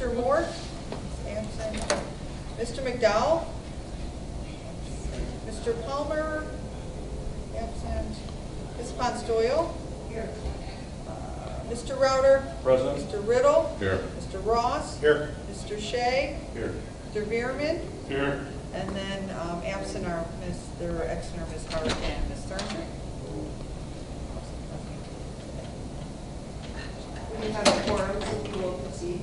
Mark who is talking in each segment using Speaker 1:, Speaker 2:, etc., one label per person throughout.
Speaker 1: Mr. Moore? Absent. Mr. McDowell? Mr. Palmer? Absent. Ms. Ponce Doyle? Here. Mr. Router?
Speaker 2: Present.
Speaker 1: Mr. Riddle?
Speaker 2: Here.
Speaker 1: Mr. Ross?
Speaker 2: Here.
Speaker 1: Mr. Shea?
Speaker 2: Here.
Speaker 1: Mr. Veerman?
Speaker 2: Here.
Speaker 1: And then absent are Mr. Exner, Ms. Hart, and Ms. Thurman.
Speaker 3: We have a quorum, so we will proceed.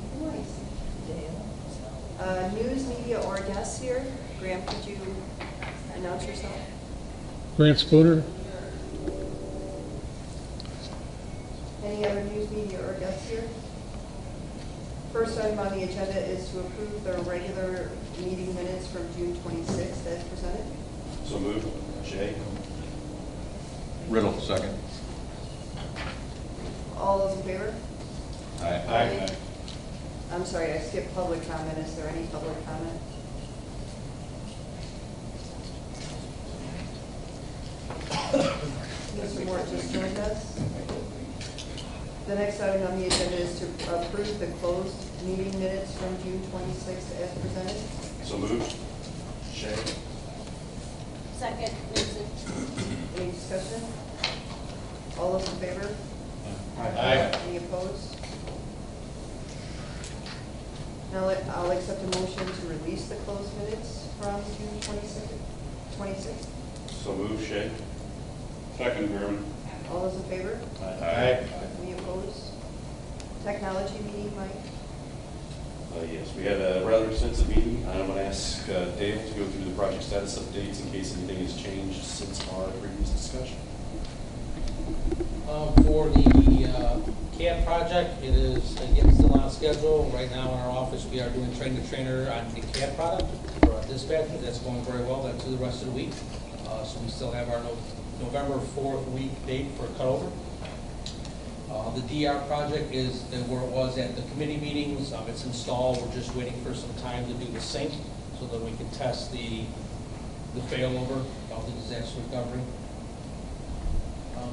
Speaker 3: News, media, or guests here? Graham, could you announce yourself?
Speaker 4: Grant Spooner.
Speaker 3: Any other news, media, or guests here? First item on the agenda is to approve the regular meeting minutes from June 26th as presented.
Speaker 2: So moved. Shea.
Speaker 5: Riddle, second.
Speaker 3: All those in favor?
Speaker 2: Aye.
Speaker 3: I'm sorry, I skipped public comment. Is there any public comment? Mr. Moore just joined us. The next item on the agenda is to approve the closed meeting minutes from June 26th as presented.
Speaker 2: So moved. Shea.
Speaker 6: Second, Newsom.
Speaker 3: Any discussion? All those in favor?
Speaker 2: Aye.
Speaker 3: Any opposed? Now I'll accept a motion to release the closed minutes from June 26th.
Speaker 2: So moved. Shea. Second, Veerman.
Speaker 3: All those in favor?
Speaker 2: Aye.
Speaker 3: Any opposed? Technology meeting, Mike?
Speaker 2: Yes, we had a rather extensive meeting. I'm going to ask Dale to go through the project status updates in case anything has changed since our previous discussion.
Speaker 7: For the CAD project, it is again still on schedule. Right now in our office, we are doing train-the-trainer on the CAD product for our dispatch. That's going very well. That's through the rest of the week. So we still have our November 4th week date for cutover. The DR project is where it was at the committee meetings. It's installed. We're just waiting for some time to do the sync so that we can test the failover of the disaster recovery. What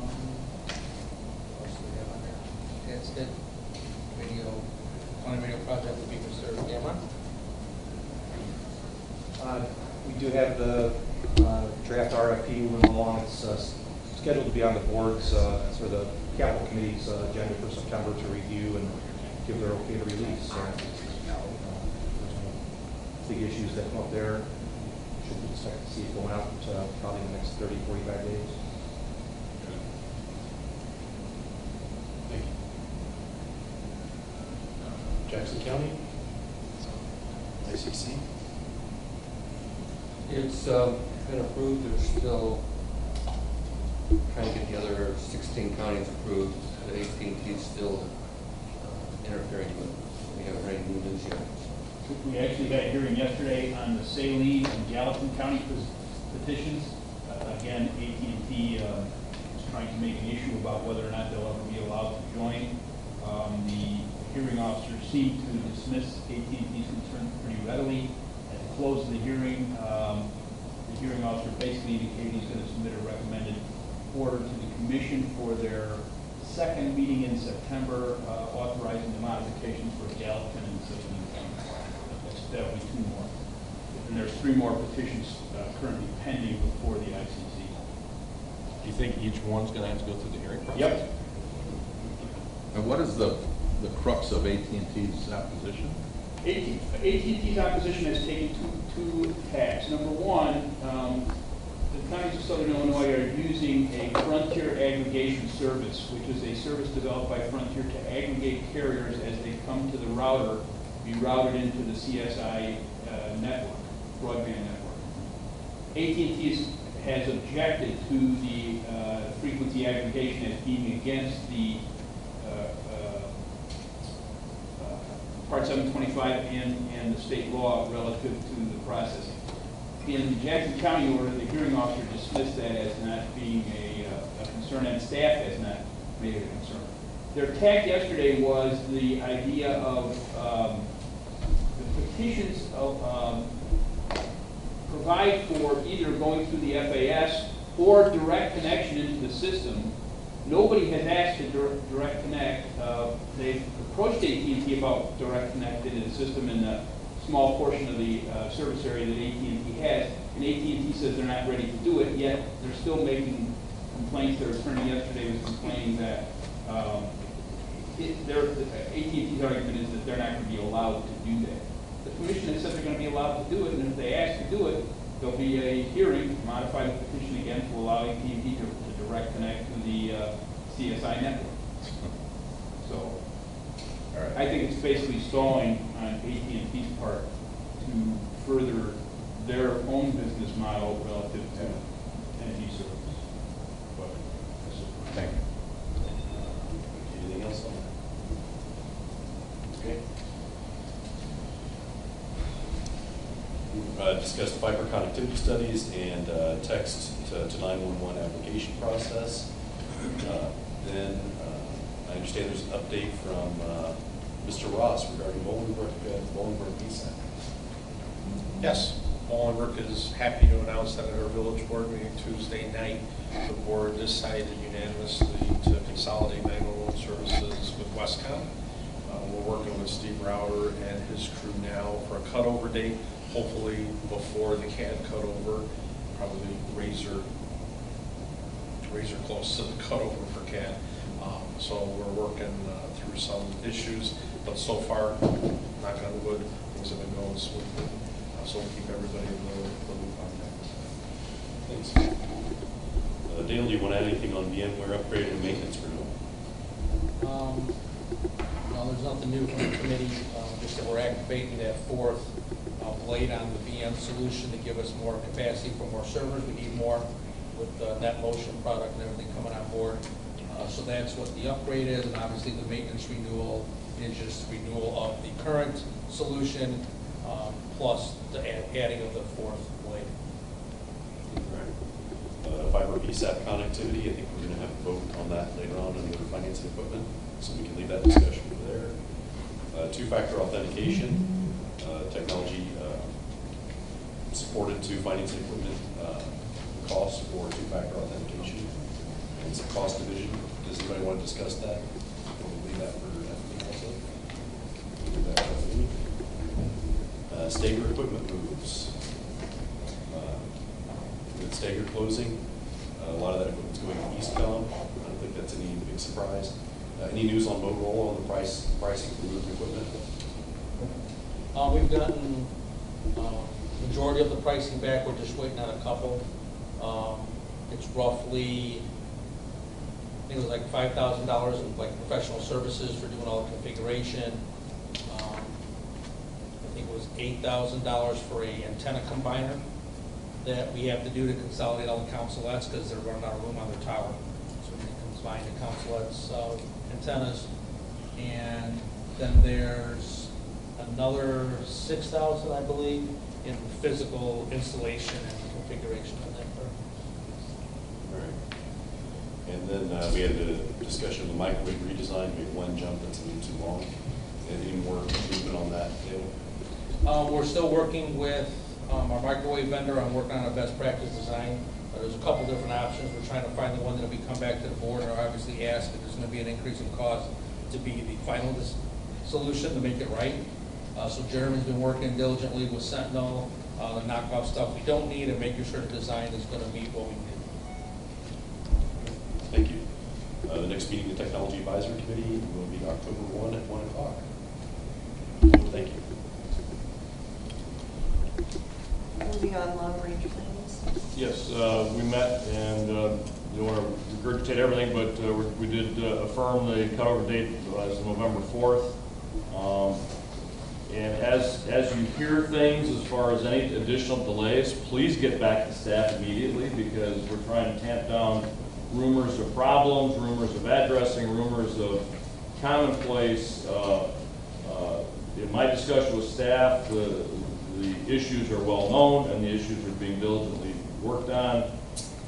Speaker 7: else do we have on there? That's it. County radio project will be Mr. Gamron.
Speaker 8: We do have the draft RFP moving along. It's scheduled to be on the board's, for the capital committee's agenda for September to review and give their okay to release. So, big issues that come up there. Should we expect to see it going out probably in the next 30, 45 days.
Speaker 2: Thank you. Jackson County. ICC.
Speaker 9: It's been approved. There's still trying to get the other 16 counties approved. The AT&T is still interfering with it. We haven't read any news yet.
Speaker 10: We actually had a hearing yesterday on the Saline and Gallatin County petitions. Again, AT&T is trying to make an issue about whether or not they'll ever be allowed to join. The hearing officer seemed to dismiss AT&T's concern pretty readily. At the close of the hearing officer basically indicated he's going to submit a recommended order to the commission for their second meeting in September, authorizing the modifications for Gallatin and Saline counties. That'll be 2 more. And there's 3 more petitions currently pending before the ICC.
Speaker 5: Do you think each one's going to have to go through the hearing process?
Speaker 10: Yep.
Speaker 5: And what is the crux of AT&T's opposition?
Speaker 10: AT&T's opposition has taken two tacks. Number one, the counties of Southern Illinois are using a Frontier aggregation service, which is a service developed by Frontier to aggregate carriers as they come to the router, be routed into the CSI network, broadband network. AT&T has objected to the frequency aggregation as being against the Part 725 and the state law relative to the processing. In the Jackson County order, the hearing officer dismissed that as not being a concern, and staff has not made it a concern. Their attack yesterday was the idea of the petitions provide for either going through the FAS or direct connection into the system Nobody has asked to direct connect. They've approached AT&T about direct connect into the system in the small portion of the service area that AT&T has. And AT&T says they're not ready to do it, yet they're still making complaints. Their attorney yesterday was complaining that AT&T's argument is that they're not going to be allowed to do that. The commission has said they're going to be allowed to do it, and if they ask to do it, there'll be a hearing to modify the petition again to allow AT&T to direct connect to the CSI network. So, I think it's basically stalling on AT&T's part to further their own business model relative to energy service. But,
Speaker 2: Thank you. Anything else on that? Okay. Discussed fiber connectivity studies and text to 911 application process. Then I understand there's an update from Mr. Ross regarding Bolingbrook PSAC.
Speaker 11: Yes, Bolingbrook is happy to announce that at our village board meeting Tuesday night, the board decided unanimously to consolidate 911 services with Westcom. We're working with Steve Rauer and his crew now for a cutover date, hopefully before the CAD cutover, probably razor close to the cutover for CAD. So we're working through some issues, but so far, knock on wood, things have been going smoothly. So we'll keep everybody in the loop on that.
Speaker 2: Thanks. Dale, do you want to add anything on VMware upgrade and maintenance renewal?
Speaker 7: No, there's nothing new from the committee, just that we're activating that fourth blade on the VM solution to give us more capacity for more servers. We need more with NetMotion product and everything coming on board. So that's what the upgrade is, and obviously the maintenance renewal is just renewal of the current solution plus the adding of the fourth blade.
Speaker 2: Right. Fiber PSAP connectivity, I think we're going to have a vote on that later on under finance and equipment, so we can leave that discussion for there. Two-factor authentication technology supported to finance and equipment costs for two-factor authentication. And it's a cost division. Does anybody want to discuss that? We'll leave that for Anthony also. Leave that for Anthony. Stager equipment moves. With Stager closing, a lot of that equipment's going to Eastcom. I don't think that's any big surprise. Any news on Motorola on the pricing for moving equipment?
Speaker 7: We've gotten majority of the pricing back. We're just waiting on a couple. It's roughly, I think it was like $5,000 in like professional services for doing all the configuration. I think it was $8,000 for a antenna combiner that we have to do to consolidate all the consolettes because they're running out of room on their tower. So we can combine the consolettes antennas. And then there's another $6,000, I believe, in physical installation and configuration of that.
Speaker 2: All right. And then we had a discussion of the microwave redesign. We had one jump that's a little too long. Any more movement on that, Dale?
Speaker 7: We're still working with our microwave vendor on working on a best practice design. There's a couple different options. We're trying to find the one that we come back to the board and are obviously asked if there's going to be an increase in cost to be the final solution to make it right. So Jeremy's been working diligently with Sentinel to knock off stuff we don't need and making sure the design is going to meet what we need.
Speaker 2: Thank you. The next meeting of the Technology Advisory Committee will be October 1 at 1 o'clock. Thank you.
Speaker 3: Moving on, long-range plans.
Speaker 12: Yes, we met and don't want to regurgitate everything, but we did affirm the cutover date as November 4th. And as you hear things as far as any additional delays, please get back to staff immediately because we're trying to tamp down rumors of problems, rumors of addressing, rumors of commonplace. In my discussion with staff, the issues are well known and the issues are being diligently worked on.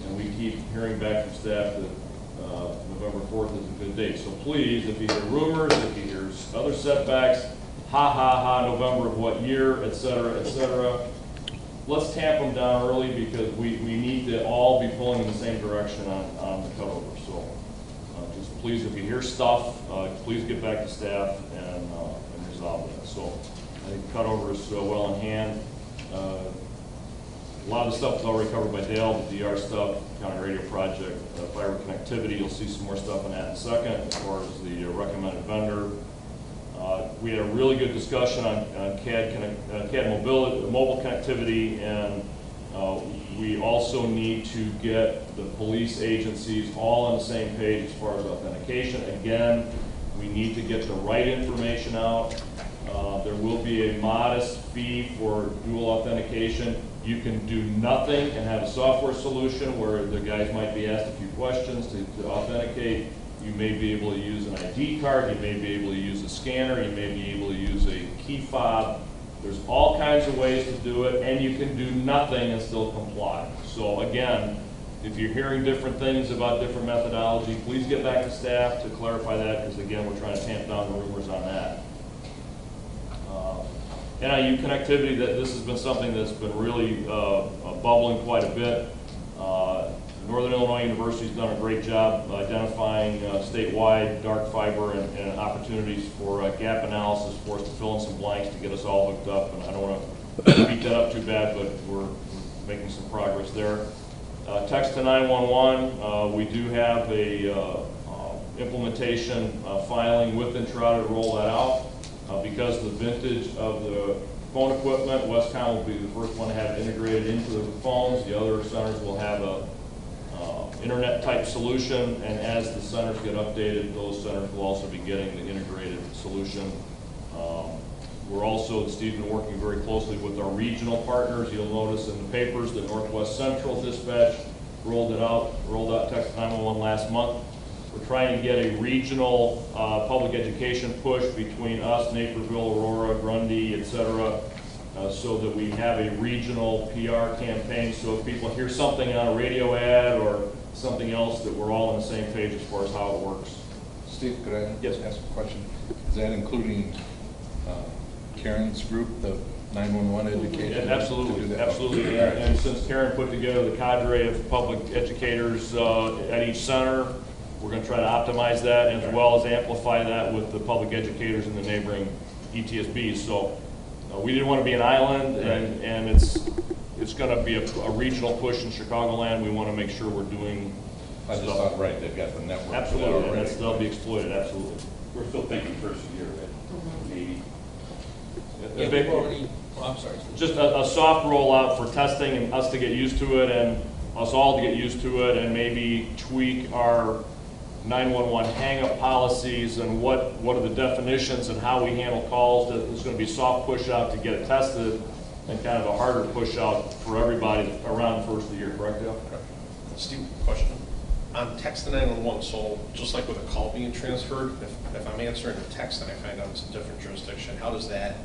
Speaker 12: And we keep hearing back from staff that November 4th is a good date. So please, if you hear rumors, if you hear other setbacks, November of what year, et cetera, let's tamp them down early because we need to all be pulling in the same direction on the cutover. So just please, if you hear stuff, please get back to staff and resolve that. So I think cutover is well in hand. A lot of the stuff is already covered by Dale, the DR stuff, county radio project, fiber connectivity. You'll see some more stuff on that in a second. As far as the recommended vendor, we had a really good discussion on CAD mobile connectivity, and we also need to get the police agencies all on the same page as far as authentication. Again, we need to get the right information out. There will be a modest fee for dual authentication. You can do nothing and have a software solution where the guys might be asked a few questions to authenticate. You may be able to use an ID card, you may be able to use a scanner, you may be able to use a key fob. There's all kinds of ways to do it, and you can do nothing and still comply. So again, if you're hearing different things about different methodology, please get back to staff to clarify that, because again, we're trying to tamp down the rumors on that. NIU connectivity, this has been something that's been really bubbling quite a bit. Northern Illinois University has done a great job identifying statewide dark fiber and opportunities for gap analysis for us to fill in some blanks to get us all hooked up. And I don't want to beat that up too bad, but we're making some progress there. Text to 911, we do have a implementation filing with Entrada to roll that out. Because the vintage of the phone equipment, Westcom will be the first one to have it integrated into the phones. The other centers will have a internet type solution, and as the centers get updated, those centers will also be getting the integrated solution. We're also, Steve's been working very closely with our regional partners. You'll notice in the papers that Northwest Central Dispatch rolled out Text 911 last month. We're trying to get a regional public education push between us, Naperville, Aurora, Grundy, et cetera, so that we have a regional PR campaign. So if people hear something on a radio ad or something else, that we're all on the same page as far as how it works.
Speaker 5: Steve, could I
Speaker 12: Yes.
Speaker 5: ask a question? Is that including Karen's group, the 911 education?
Speaker 12: Yeah, absolutely,
Speaker 5: to do that?
Speaker 12: absolutely. And since Karen put together the cadre of public educators at each center, we're going to try to optimize that as well as amplify that with the public educators in the neighboring ETSBs. So we didn't want to be an island, and it's going to be a regional push in Chicagoland. We want to make sure we're doing
Speaker 5: I just
Speaker 12: stuff.
Speaker 5: thought, right, they've got the network.
Speaker 12: Absolutely, and they'll be exploited, absolutely.
Speaker 2: We're still thinking first year, right? Maybe.
Speaker 7: Yeah, we've already, I'm sorry.
Speaker 12: Just a soft rollout for testing and us to get used to it, and us all to get used to it, and maybe tweak our 911 hang-up policies and what are the definitions and how we handle calls. There's going to be soft push out to get it tested, and kind of a harder push out for everybody around the first of the year, correct, Dale?
Speaker 11: Steve, question. On text to 911, so just like with a call being transferred, if I'm answering a text and I find out it's a different jurisdiction, how does that?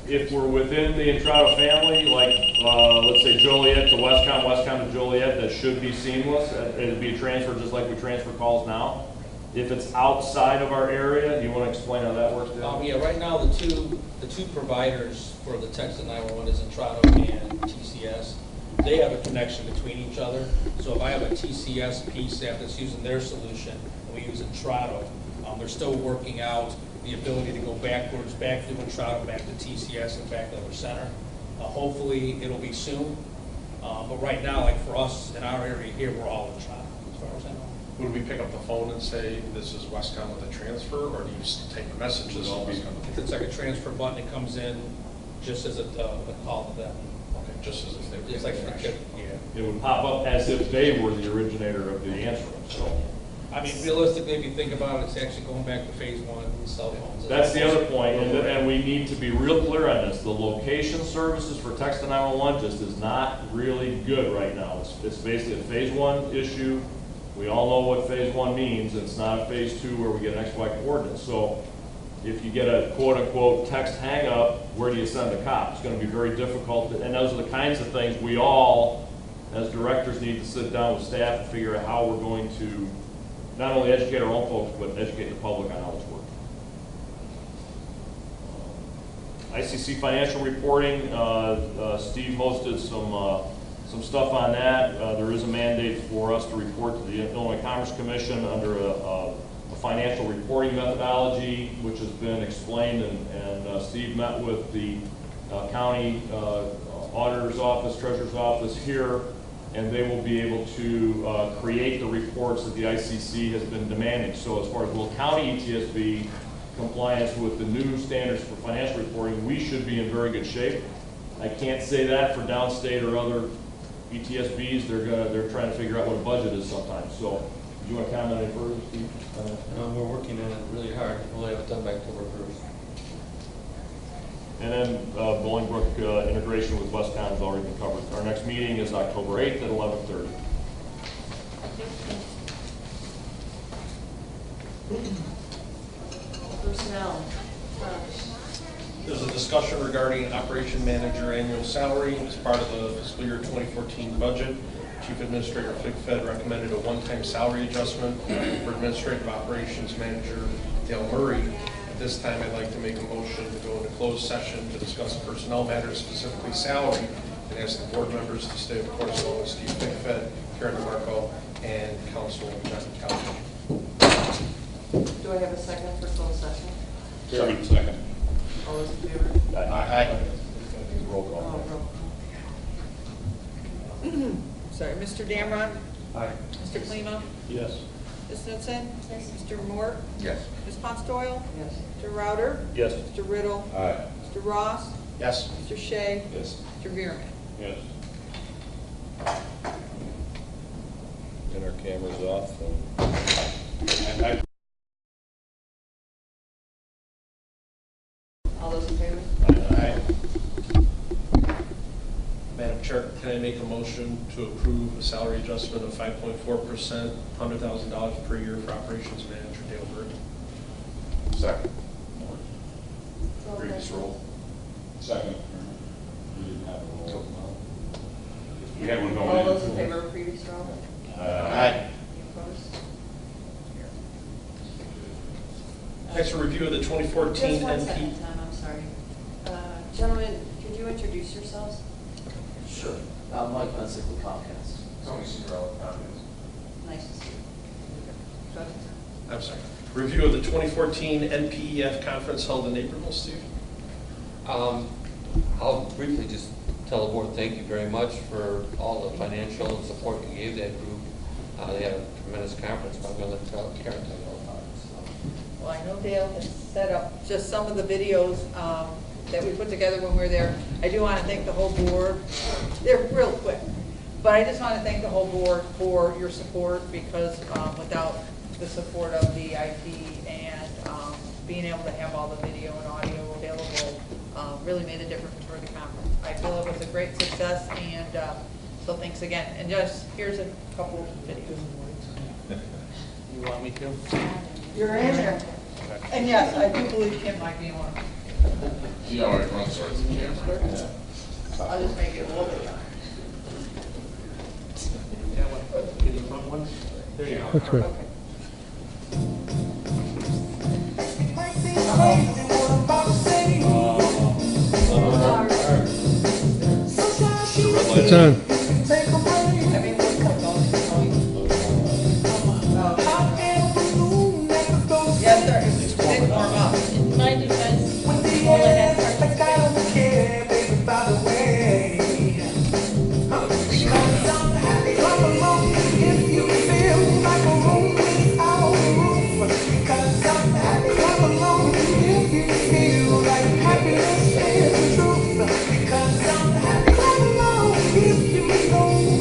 Speaker 12: If we're within the Entrada family, like let's say Joliet to Westcom, Westcom to Joliet, that should be seamless. It'd be a transfer just like we transfer calls now. If it's outside of our area, do you want to explain how that works, Dale?
Speaker 7: Yeah, right now, the two providers for the text to 911 is Entrado and TCS. They have a connection between each other. So if I have a TCS PSAP that's using their solution, and we use Entrado, they're still working out the ability to go backwards, back through Entrado, back to TCS, and back to our center. Hopefully, it'll be soon. But right now, like for us in our area here, we're all Entrado, as far as I know.
Speaker 11: Would we pick up the phone and say, this is Westcom with a transfer, or do you take the messages all Westcom?
Speaker 7: It's like a transfer button, it comes in just as a call to them.
Speaker 11: Okay, just as if they were.
Speaker 7: It's like the kid, yeah.
Speaker 12: It would pop up as if they were the originator of the answering. So
Speaker 7: I mean, realistically, if you think about it, it's actually going back to phase one of the cell phones.
Speaker 12: that's the other point, and we need to be real clear on this. The location services for text to 911 just is not really good right now. It's basically a phase one issue. We all know what phase one means. It's not a phase two where we get an XY coordinate. So if you get a quote-unquote text hang-up, where do you send the cop? It's going to be very difficult. And those are the kinds of things we all, as directors, need to sit down with staff and figure out how we're going to not only educate our own folks, but educate the public on how this works. ICC financial reporting, Steve hosted some stuff on that. There is a mandate for us to report to the Illinois Commerce Commission under a financial reporting methodology, which has been explained, and Steve met with the county auditor's office, treasurer's office here, and they will be able to create the reports that the ICC has been demanding. So as far as Will County ETSB compliance with the new standards for financial reporting, we should be in very good shape. I can't say that for downstate or other ETSBs. They're trying to figure out what a budget is sometimes. So do you want to comment any further, Steve?
Speaker 9: We're working on it really hard. We'll have it done by October 1st.
Speaker 12: And then Bolingbrook integration with Westcon has already been covered. Our next meeting is October 8th at 11:30.
Speaker 3: Personnel.
Speaker 11: There's a discussion regarding operation manager annual salary as part of the fiscal year 2014 budget. Chief Administrator FigFed recommended a one-time salary adjustment for administrative operations manager Dale Murray. At this time, I'd like to make a motion to go into closed session to discuss personnel matters, specifically salary, and ask the board members to stay, of course, along with Steve FigFed, Karen DeMarco, and Council John Calhoun.
Speaker 3: Do I have a second for closed session?
Speaker 5: Second.
Speaker 3: All those in favor?
Speaker 11: Aye.
Speaker 2: Roll call.
Speaker 1: Sorry, Mr. Damron?
Speaker 8: Aye.
Speaker 1: Mr. Klima?
Speaker 12: Yes.
Speaker 1: Ms. Knutson?
Speaker 6: Yes.
Speaker 1: Mr. Moore?
Speaker 9: Yes.
Speaker 1: Ms. Ponce Doyle?
Speaker 3: Yes.
Speaker 1: Mr. Rauter?
Speaker 12: Yes.
Speaker 1: Mr. Riddle?
Speaker 5: Aye.
Speaker 1: Mr. Ross?
Speaker 11: Yes.
Speaker 1: Mr. Shea?
Speaker 2: Yes.
Speaker 1: Mr. Veerman?
Speaker 5: Yes.
Speaker 2: And our camera's off.
Speaker 3: All those in favor?
Speaker 11: Aye. Madam Chair, can I make a motion to approve a salary adjustment of 5.4%, $100,000 per year for operations manager Dale Murray?
Speaker 2: Second.
Speaker 3: Roll
Speaker 2: Previous
Speaker 3: call.
Speaker 2: roll.
Speaker 5: Second. We didn't have a roll. We had one going in.
Speaker 3: All those in favor of previous roll?
Speaker 11: Aye.
Speaker 3: Any opposed?
Speaker 11: Next, a review of the 2014
Speaker 3: Just one
Speaker 11: NP.
Speaker 3: second, Tom, I'm sorry. Gentlemen, could you introduce yourselves?
Speaker 13: Sure. Mike Pensick with Comcast.
Speaker 2: Tony Cinderella, comments.
Speaker 3: Nice to see you. Go ahead, Tom.
Speaker 11: I'm sorry. Review of the 2014 NPEF conference held in Naperville, Steve.
Speaker 9: I'll briefly just tell the board thank you very much for all the financial and support you gave that group. They had a tremendous conference, but I'm going to let Karen tell you all about it. So.
Speaker 1: Well, I know Dale has set up just some of the videos that we put together when we were there. I do want to thank the whole board. They're real quick, but I just want to thank the whole board for your support, because without the support of the IT and being able to have all the video and audio available really made a difference for the conference. I feel it was a great success, and so thanks again. And just here's a couple of videos.
Speaker 7: You want me to?
Speaker 1: You're in there. And yes, I do believe Kim might be on.
Speaker 5: She already runs towards the camera.
Speaker 1: I'll just make it a little bit.
Speaker 11: Get the front one. There you go.
Speaker 4: That's right.
Speaker 1: Okay.
Speaker 4: It's on.
Speaker 1: I mean, what's going on? Yes, sir. It didn't warm up.
Speaker 6: In my defense, Paula had participated.
Speaker 14: Because I'm happy, clap along if you know.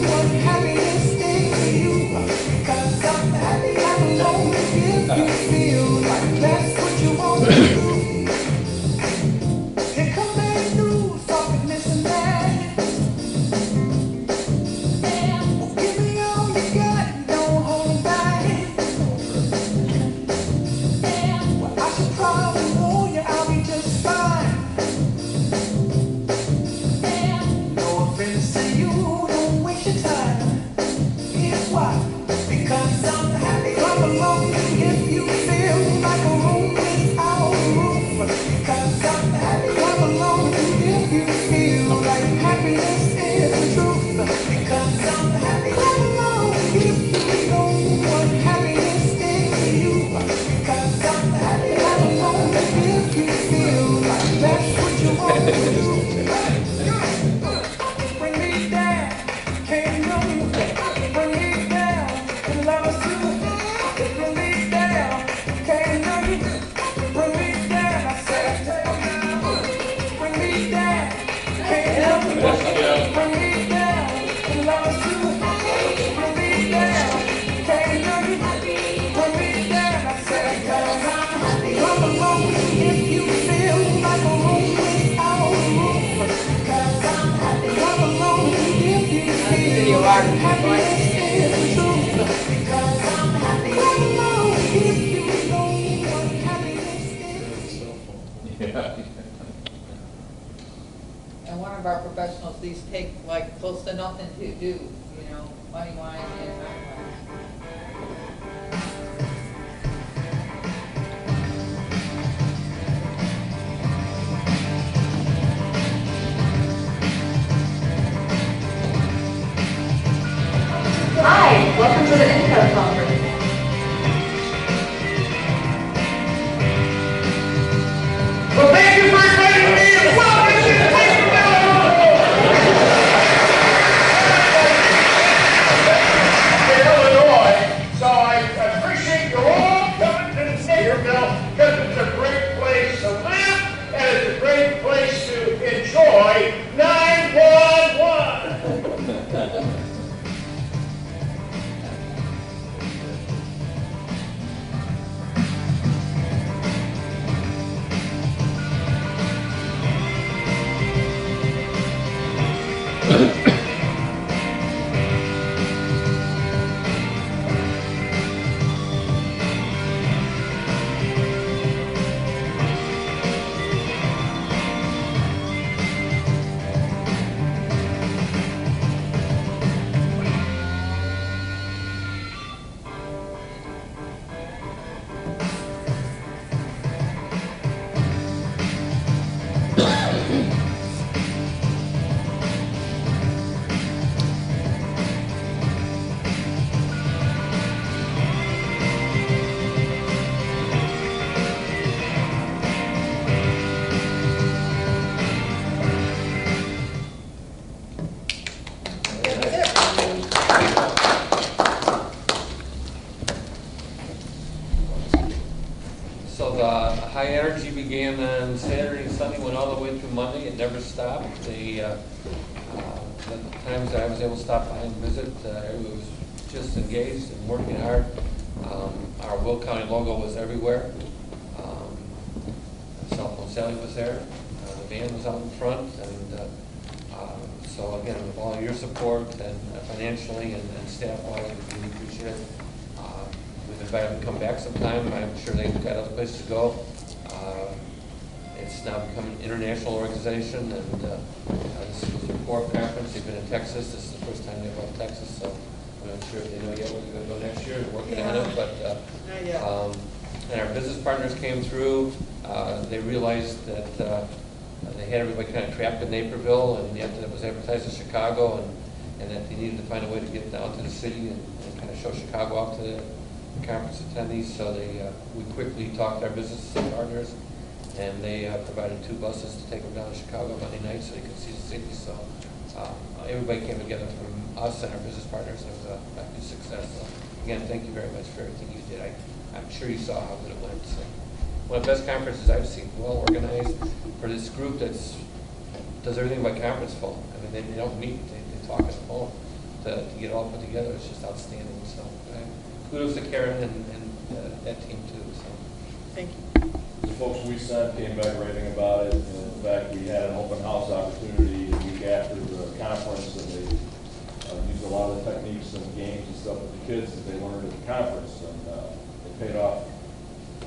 Speaker 1: And one of our professionals, these take like close to nothing to do, you know, money-wise and time-wise.
Speaker 14: Hi, welcome to the INCO conference.
Speaker 6: Well, thank you for inviting me and welcome to the Illinois. So I appreciate you all coming to the Naperville because it's a great place to live and it's a great place to enjoy 911.
Speaker 9: So the high energy began on Saturday and Sunday, went all the way through Monday. It never stopped. The times that I was able to stop by and visit, everybody was just engaged and working hard. Our Will County logo was everywhere. Cell Phone Sally was there. The band was out in front. And so again, with all your support and financially and staff-wise, we really appreciate it. We've invited them to come back sometime. I'm sure they've got other places to go. It's now become an international organization, and this is the fourth conference. They've been in Texas. This is the first time they've gone to Texas, so I'm not sure if they know yet where they're going to go next year. They're working on it, but and our business partners came through. They realized that they had everybody kind of trapped in Naperville, and yet it was advertised in Chicago, and that they needed to find a way to get down to the city and kind of show Chicago off to the conference attendees. So we quickly talked to our business partners, and they provided 2 buses to take them down to Chicago Monday night so they could see the city. So everybody came together from us and our business partners, and it was a good success. So again, thank you very much for everything you did. I'm sure you saw how good it went. So one of the best conferences I've seen, well organized for this group does everything by conference phone. I mean, they don't meet, they talk on the phone to get it all put together. It's just outstanding. So kudos to Karen and that team too. So
Speaker 1: Thank you.
Speaker 12: The folks we sent came back raving about it. And in fact, we had an open house opportunity the week after the conference, and they used a lot of the techniques and games and stuff with the kids that they learned at the conference, and it paid off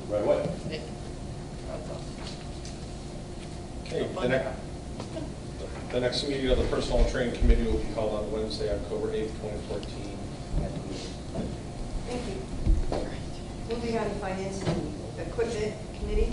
Speaker 12: right away.
Speaker 11: Okay, the next meeting of the Personal Training Committee will be held on Wednesday, October 8th, 2014.
Speaker 3: Thank you. Moving on to Finance and Equipment Committee.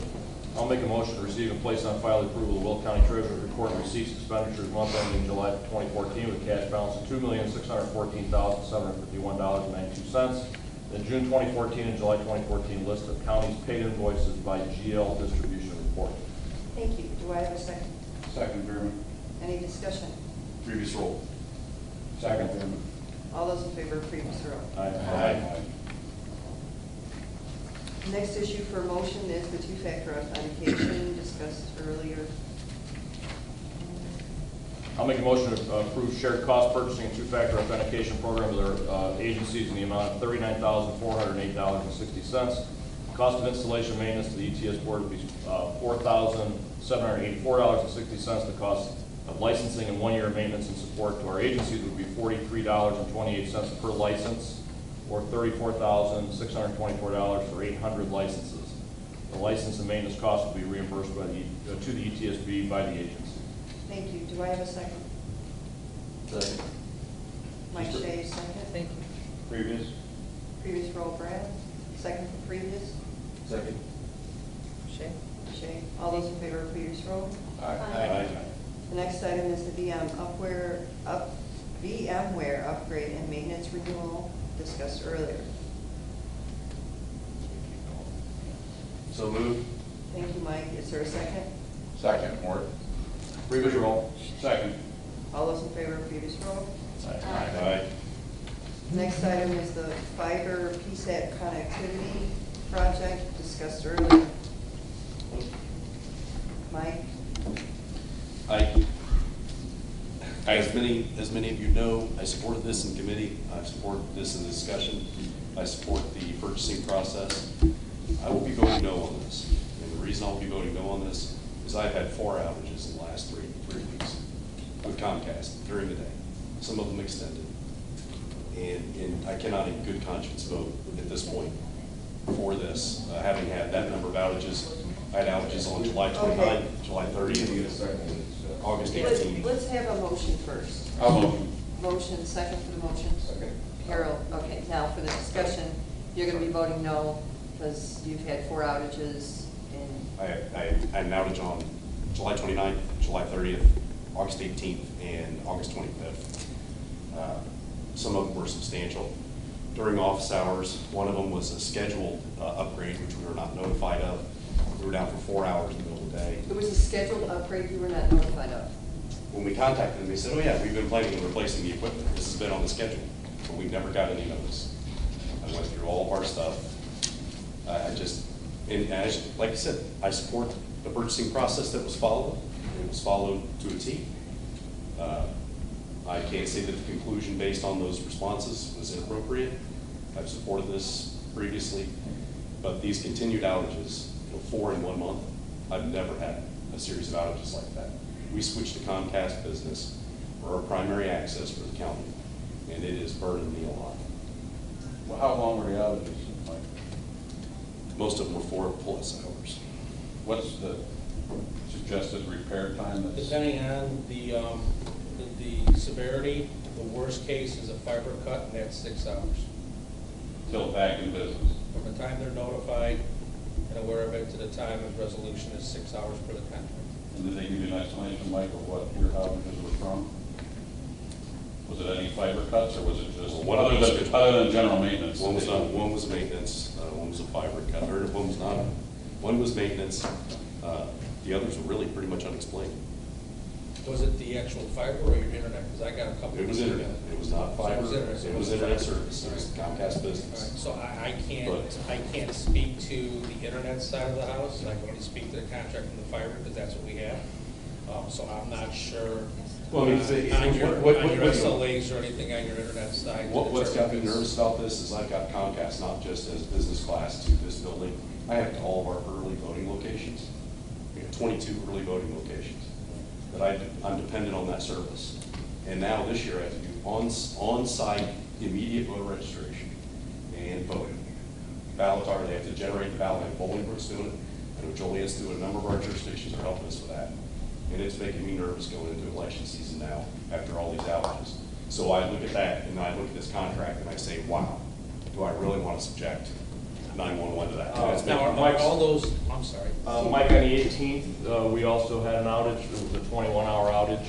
Speaker 12: I'll make a motion to receive and place on file the approval of Will County Treasurer's report and receipts and expenditures month ending July 2014 with a cash balance of $2,614,751.92. The June 2014 and July 2014 list of counties paid invoices by GL distribution report.
Speaker 3: Thank you. Do I have a second?
Speaker 2: Second, Thurman.
Speaker 3: Any discussion?
Speaker 2: Previous roll.
Speaker 12: Second, Thurman.
Speaker 3: All those in favor of previous row?
Speaker 12: Aye.
Speaker 3: Next issue for motion is the 2-factor authentication discussed earlier.
Speaker 12: I'll make a motion to approve shared cost purchasing and two-factor authentication program with our agencies in the amount of $39,408.60. Cost of installation maintenance to the ETS board would be $4,784.60. The cost of licensing and 1 year of maintenance and support to our agencies would be $43.28 per license, or $34,624 for 800 licenses. The license and maintenance costs will be reimbursed by to the ETSB by the agency.
Speaker 3: Thank you. Do I have a second?
Speaker 9: Second.
Speaker 3: Mike Shea, second.
Speaker 1: Thank you.
Speaker 10: Previous?
Speaker 3: Previous roll, Brad. Second for previous.
Speaker 9: Second.
Speaker 1: Shay?
Speaker 3: Shea. All those in favor of previous roll?
Speaker 9: Aye.
Speaker 3: The next item is the VMware upgrade and maintenance renewal discussed earlier.
Speaker 9: So moved.
Speaker 3: Thank you, Mike. Is there a second?
Speaker 5: Second, Mort.
Speaker 12: Previous roll.
Speaker 10: Second.
Speaker 3: All those in favor of previous roll?
Speaker 9: Aye.
Speaker 3: Next item is the fiber PSAT connectivity project discussed earlier. Mike?
Speaker 2: As many of you know, I supported this in committee. I've supported this in discussion. I support the purchasing process. I will be voting no on this. And the reason I'll be voting no on this is I've had 4 outages in the last three weeks with Comcast during the day, some of them extended. And I cannot in good conscience vote at this point for this, having had that number of outages. I had outages on July 29th,
Speaker 3: Okay.
Speaker 2: July 30th, August 18th.
Speaker 3: Let's have a motion first.
Speaker 5: I'll motion.
Speaker 3: Motion, second for the motion.
Speaker 9: Second.
Speaker 3: Harold, okay, now for the discussion, you're gonna be voting no, because you've had 4 outages and,
Speaker 2: I had an outage on July 29th, July 30th, August 18th, and August 25th. Some of them were substantial. During office hours, one of them was a scheduled upgrade, which we were not notified of. We were down for 4 hours in the middle of the day.
Speaker 3: it was a scheduled upgrade you were not notified of.
Speaker 2: When we contacted them, they said, oh yeah, we've been planning on replacing the equipment. This has been on the schedule, but we never got any notice. I went through all of our stuff. Like I said, I support the purchasing process that was followed. It was followed to a T. I can't say that the conclusion based on those responses was inappropriate. I've supported this previously, but these continued outages, 4 in 1 month, I've never had a series of outages like that. We switched to Comcast Business for our primary access for the county, and it is burning me alive.
Speaker 5: Well, how long were the outages, Mike?
Speaker 2: Most of them were 4+ hours.
Speaker 5: What's the suggested repair time?
Speaker 7: Depending on the severity, the worst case is a fiber cut, and that's 6 hours.
Speaker 5: Till back in business?
Speaker 7: From the time they're notified and aware of it to the time of resolution is 6 hours per the contract.
Speaker 5: And did they give you an explanation, Mike, of what your outages were from? Was it any fiber cuts, or was it just, other than general maintenance?
Speaker 2: One was maintenance, one was a fiber cut, or one was not. One was maintenance, the others were really pretty much unexplained.
Speaker 7: Was it the actual fiber or your internet? Because I got a couple.
Speaker 2: It was internet, it was not fiber,
Speaker 7: So it was internet.
Speaker 2: it was internet service, it was Comcast
Speaker 7: All right,
Speaker 2: Business.
Speaker 7: so I can't speak to the internet side of the house, and I can only speak to the contract and the fiber, because that's what we have. So I'm not sure
Speaker 2: Well, I mean,
Speaker 7: on your
Speaker 2: what's-
Speaker 7: SLAs or anything on your internet side. to
Speaker 2: What's got me
Speaker 7: determine if
Speaker 2: nervous about this is I've got Comcast, not just as business class to this building. I have to all of our early voting locations. We have 22 early voting locations. But I'm dependent on that service. And now this year I have to do on-site immediate voter registration and voting. Ballotar, they have to generate the ballot, and Bolingbrook's doing it. I know Joliet's doing it. A number of our jurisdictions are helping us with that. And it's making me nervous going into election season now after all these outages. So I look at that and I look at this contract and I say, wow, do I really want to subject 911 to that? And it's
Speaker 7: Now,
Speaker 2: making
Speaker 7: are
Speaker 2: Mike's-
Speaker 7: all those, I'm sorry.
Speaker 12: Mike, on the 18th, we also had an outage. It was a 21-hour outage.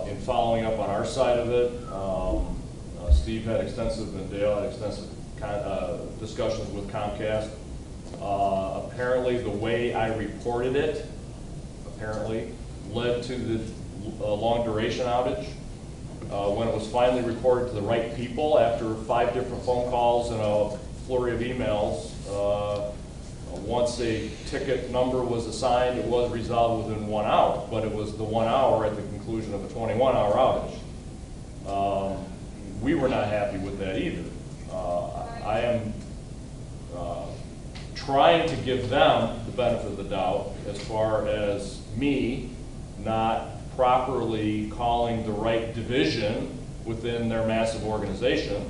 Speaker 12: In following up on our side of it, Steve had extensive, and Dale had extensive discussions with Comcast. Apparently, the way I reported it, led to the long duration outage. When it was finally reported to the right people after 5 different phone calls and a flurry of emails, Once a ticket number was assigned, it was resolved within 1 hour, but it was the 1 hour at the conclusion of a 21-hour outage. We were not happy with that either. I am trying to give them the benefit of the doubt as far as me not properly calling the right division within their massive organization.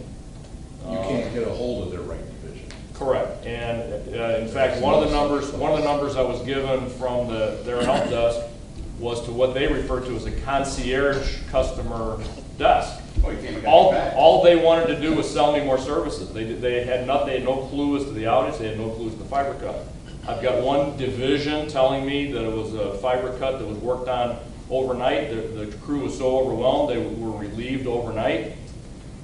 Speaker 2: You can't get a hold of their right division.
Speaker 12: Correct, and in fact, one of the numbers I was given from their help desk was to what they refer to as a concierge customer desk.
Speaker 5: Oh, you can't even get it back.
Speaker 12: All they wanted to do was sell me more services. They had no clue as to the outage. They had no clue as to the fiber cut. I've got one division telling me that it was a fiber cut that was worked on overnight. The crew was so overwhelmed they were relieved overnight,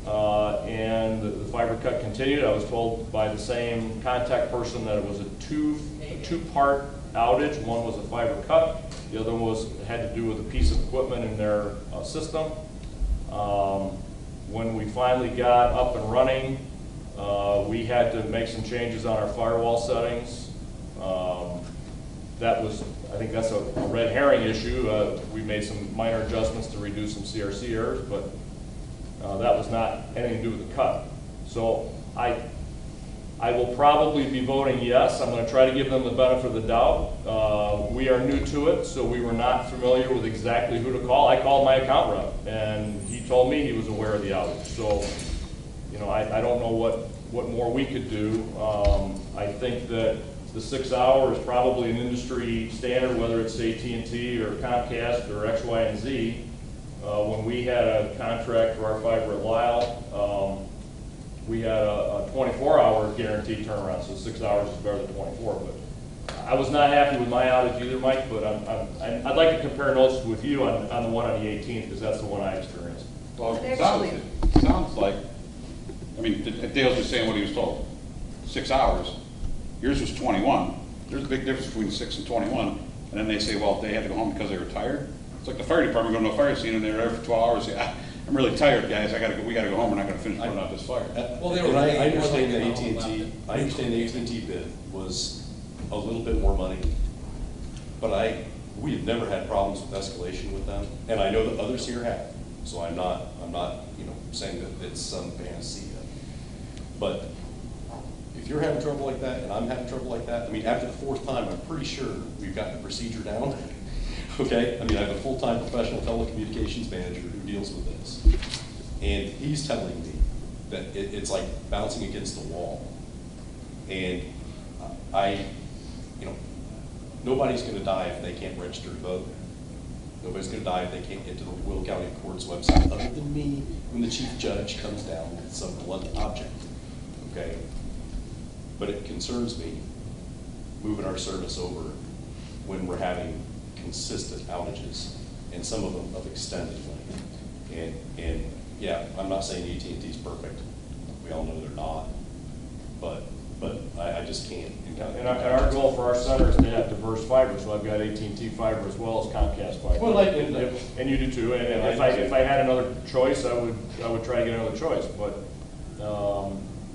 Speaker 12: and the fiber cut continued. I was told by the same contact person that it was a two-part outage. One was a fiber cut. The other one had to do with a piece of equipment in their system. When we finally got up and running, we had to make some changes on our firewall settings. I think that's a red herring issue. We made some minor adjustments to reduce some CRC errors, but that was not anything to do with the cut. So I will probably be voting yes. I'm going to try to give them the benefit of the doubt. We are new to it, so we were not familiar with exactly who to call. I called my account rep, and he told me he was aware of the outage. So, I don't know what more we could do. I think that the 6 hours is probably an industry standard, whether it's AT&T or Comcast or X, Y, and Z. When we had a contract for our fiber at Lyle, we had a 24-hour guaranteed turnaround, so 6 hours is better than 24. But I was not happy with my outage either, Mike, but I'd like to compare notes with you on the one on the 18th, because that's the one I experienced.
Speaker 5: Well, it sounds like, Dale's just saying what he was told. 6 hours. Yours was 21. There's a big difference between 6 and 21. And then they say, well, they had to go home because they were tired. It's like the fire department going to a fire scene and they're there for 12 hours. Say, I'm really tired, guys. We got to go home. We're not going to finish putting out this fire.
Speaker 2: Well, I understand the AT&T. I understand the AT&T bid was a little bit more money, but we have never had problems with escalation with them, and I know that others here have. So I'm not saying that it's some panacea. But if you're having trouble like that, and I'm having trouble like that, after the 4th time, I'm pretty sure we've got the procedure down. Okay? I have a full-time professional telecommunications manager who deals with this. And he's telling me that it's like bouncing against the wall. And nobody's going to die if they can't register to vote. Nobody's going to die if they can't get to the Will County Court's website, other than me when the chief judge comes down with some blunt object. Okay? But it concerns me moving our service over when we're having consistent outages, and some of them of extended length. And yeah, I'm not saying AT&T's perfect. We all know they're not. But I just can't.
Speaker 12: And our goal for our center is to have diverse fiber, so I've got AT&T fiber as well as Comcast fiber.
Speaker 2: Well,
Speaker 12: and you do too. And if I had another choice, I would try to get another choice. But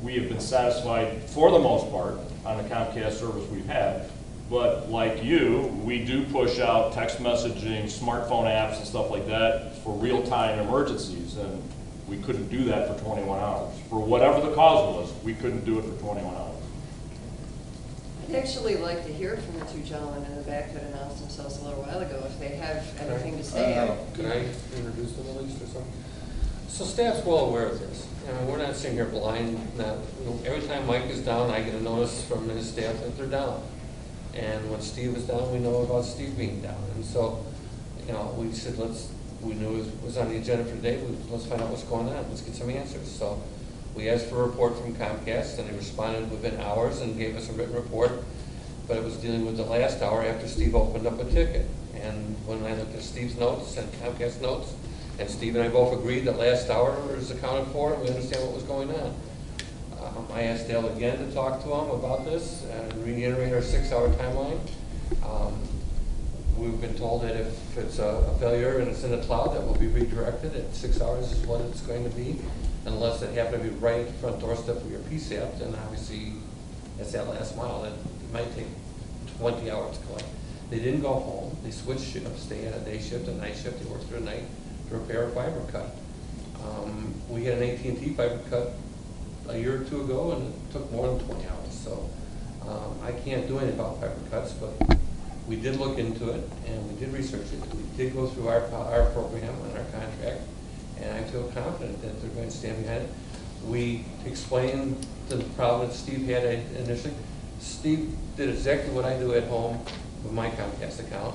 Speaker 12: we have been satisfied for the most part on the Comcast service we've had. But like you, we do push out text messaging, smartphone apps and stuff like that for real-time emergencies, and we couldn't do that for 21 hours. For whatever the cause was, we couldn't do it for 21 hours.
Speaker 3: I'd actually like to hear from the two gentlemen in the back that announced themselves a little while ago, if they have anything to say.
Speaker 9: Can I introduce them at least or something? So staff's well aware of this. We're not sitting here blind. Every time Mike is down, I get a notice from his staff that they're down. And when Steve is down, we know about Steve being down. And so, we said, we knew it was on the agenda for today, let's find out what's going on, let's get some answers. So we asked for a report from Comcast, and they responded within hours and gave us a written report, but it was dealing with the last hour after Steve opened up a ticket. And when I looked at Steve's notes and Comcast notes, and Steve and I both agreed that last hour is accounted for, and we understand what was going on. I asked Dale again to talk to him about this and reiterate our 6-hour timeline. We've been told that if it's a failure and it's in the cloud, that will be redirected at 6 hours is what it's going to be, unless it happened to be right at the front doorstep of your PSAP, then obviously it's that last mile that might take 20 hours to collect. They didn't go home. They switched shifts. They had a day shift, a night shift. They worked through the night to repair a fiber cut. We had an AT&T fiber cut a year or two ago, and it took more than 20 hours. So I can't do anything about fiber cuts, but we did look into it, and we did research it. We did go through our program and our contract, and I feel confident that they're going to stand behind it. We explained the problem that Steve had initially. Steve did exactly what I do at home with my Comcast account,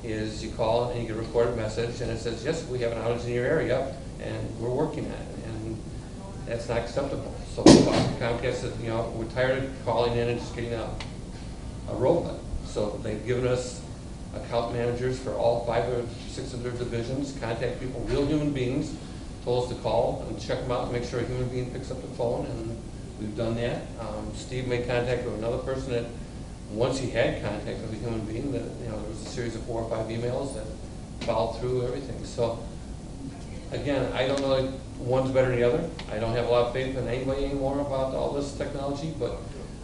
Speaker 9: is you call and you get a recorded message, and it says, yes, we have an outage in your area, and we're working on it, and that's not acceptable. So Comcast said, you know, we're tired of calling in and just getting a robot. So they've given us account managers for all 5 or 6 of their divisions, contact people, real human beings, told us to call and check them out and make sure a human being picks up the phone, and we've done that. Steve made contact with another person that, once he had contact with a human being, that, you know, there was a series of 4 or 5 emails that followed through everything. So again, I don't know if one's better than the other. I don't have a lot of faith in anybody anymore about all this technology, but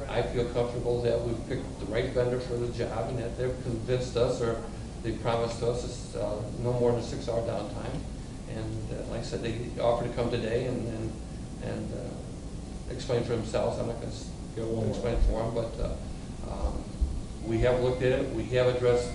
Speaker 9: I feel comfortable that we've picked the right vendor for the job, and that they've convinced us, or they promised us, it's no more than a 6-hour downtime. And like I said, they offered to come today and explain for themselves. I'm not going to explain it for them, but we have looked at it. We have addressed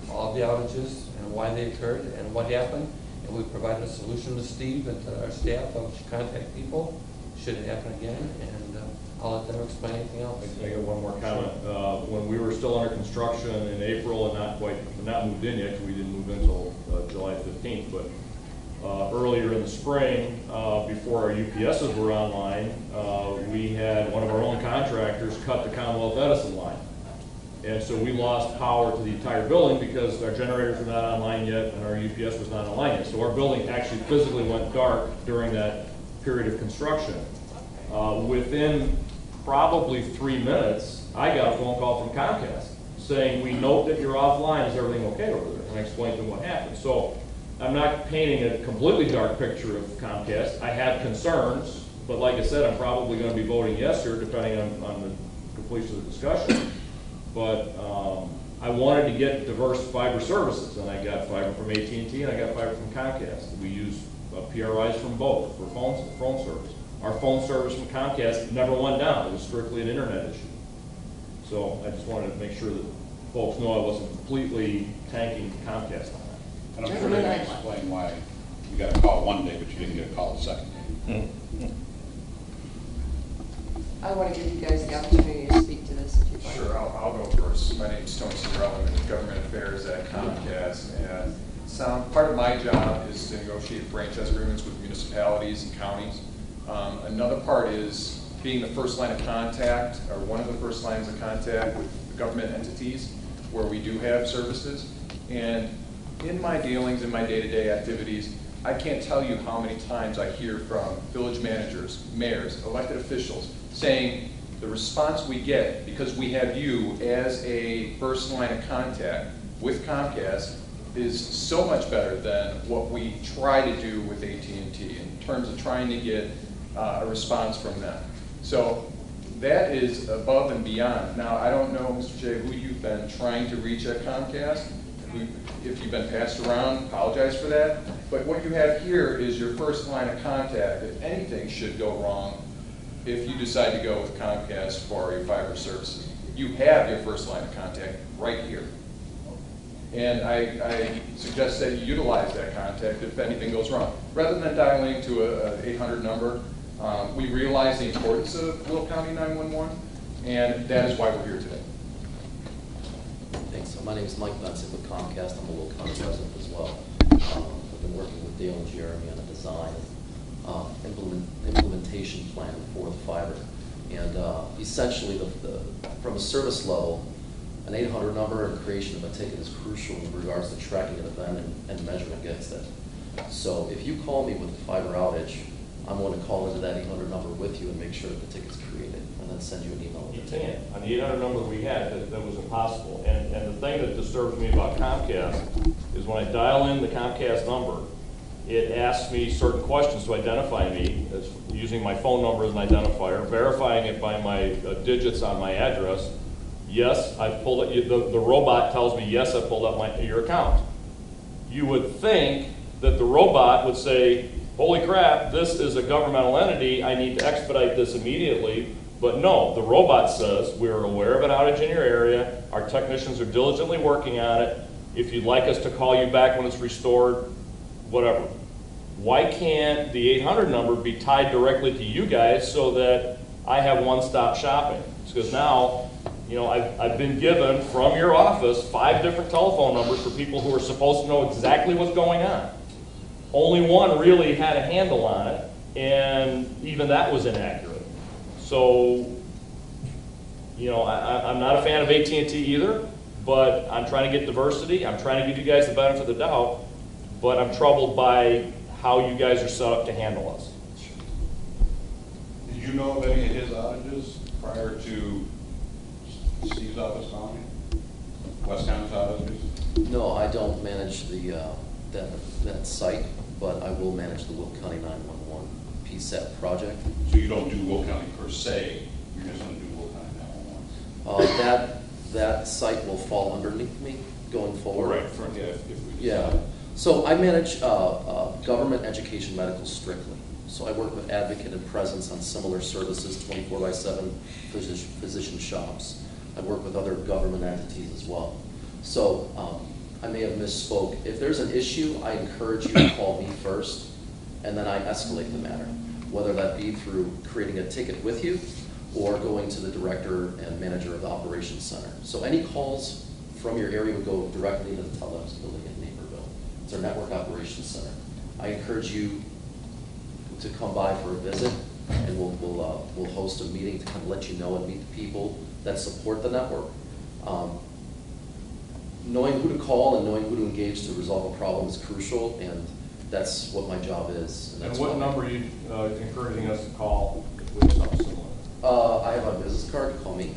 Speaker 9: all the outages and why they occurred and what happened, and we've provided a solution to Steve and to our staff of contact people should it happen again, and I'll let them explain anything else.
Speaker 12: I got one more comment. When we were still under construction in April and not moved in yet, because we didn't move in until July 15th, but earlier in the spring, before our UPSs were online, we had one of our own contractors cut the Commonwealth Edison line. And so we lost power to the entire building because our generators were not online yet and our UPS was not online yet. So our building actually physically went dark during that period of construction. Within probably 3 minutes, I got a phone call from Comcast saying, we note that you're offline, is everything okay over there? And I explained to them what happened. So I'm not painting a completely dark picture of Comcast. I have concerns, but like I said, I'm probably going to be voting yes here, depending on the completion of the discussion. But I wanted to get diverse fiber services, and I got fiber from AT&T and I got fiber from Comcast. We use PRIs from both for phone service. Our phone service from Comcast never went down. It was strictly an internet issue. So I just wanted to make sure that folks know I wasn't completely tanking Comcast on that.
Speaker 5: And I'm sure they can explain why you got a call one day, but you didn't get a call the second day.
Speaker 15: I want to give you guys the opportunity to speak to this if you'd like.
Speaker 16: Sure, I'll go first. My name is Tony Cinderella. I'm in Government Affairs at Comcast, and part of my job is to negotiate franchise agreements with municipalities and counties. Another part is being the first line of contact, or one of the first lines of contact with government entities where we do have services. And in my dealings, in my day-to-day activities, I can't tell you how many times I hear from village managers, mayors, elected officials saying the response we get because we have you as a first line of contact with Comcast is so much better than what we try to do with AT&T in terms of trying to get a response from them. So that is above and beyond. Now, I don't know, Mr. Jay, who you've been trying to reach at Comcast. If you've been passed around, apologize for that. But what you have here is your first line of contact if anything should go wrong if you decide to go with Comcast for your fiber services. You have your first line of contact right here. And I suggest that you utilize that contact if anything goes wrong. Rather than dialing to an 800 number, we realize the importance of Will County 911, and that is why we're here today.
Speaker 13: Thanks. So my name is Mike Benson with Comcast. I'm a Will County resident as well. I've been working with Dale and Jeremy on a design implementation plan for the fiber. And essentially, from a service level, an 800 number and creation of a ticket is crucial in regards to tracking an event and measuring against it. So if you call me with a fiber outage, I'm going to call into that 800 number with you and make sure that the ticket's created, and then send you an email.
Speaker 12: You can't. On the 800 number we had, that was impossible. And the thing that disturbs me about Comcast is when I dial in the Comcast number, it asks me certain questions to identify me, as using my phone number as an identifier, verifying it by my digits on my address, Yes, I pulled it, the robot tells me, yes, I pulled up your account. You would think that the robot would say, holy crap, this is a governmental entity, I need to expedite this immediately. But no, the robot says, we're aware of an outage in your area, our technicians are diligently working on it, if you'd like us to call you back when it's restored, whatever. Why can't the 800 number be tied directly to you guys so that I have one-stop shopping? Because now, you know, I've been given from your office 5 different telephone numbers for people who are supposed to know exactly what's going on. Only one really had a handle on it, and even that was inaccurate. So, you know, I'm not a fan of AT&T either, but I'm trying to get diversity. I'm trying to give you guys the benefit of the doubt, but I'm troubled by how you guys are set up to handle us.
Speaker 5: Did you know of any of his outages prior to Steve's office calling you? West County's outages?
Speaker 13: No, I don't manage that site, but I will manage the Will County 911 PSAP project.
Speaker 5: So you don't do Will County per se, you're just going to do Will County 911?
Speaker 13: That site will fall underneath me going forward.
Speaker 5: Right, if we
Speaker 13: Yeah. So I manage government education medical strictly. So I work with Advocate and Presence on similar services, 24/7 physician shops. I work with other government entities as well. So I may have misspoke. If there's an issue, I encourage you to call me first, and then I escalate the matter, whether that be through creating a ticket with you or going to the director and manager of the operations center. So any calls from your area would go directly into the telex building in Naperville. It's our network operations center. I encourage you to come by for a visit, and we'll host a meeting to kind of let you know and meet the people that support the network. Knowing who to call and knowing who to engage to resolve a problem is crucial, and that's what my job is.
Speaker 12: And what number are you encouraging us to call with something similar?
Speaker 13: I have my business card, call me.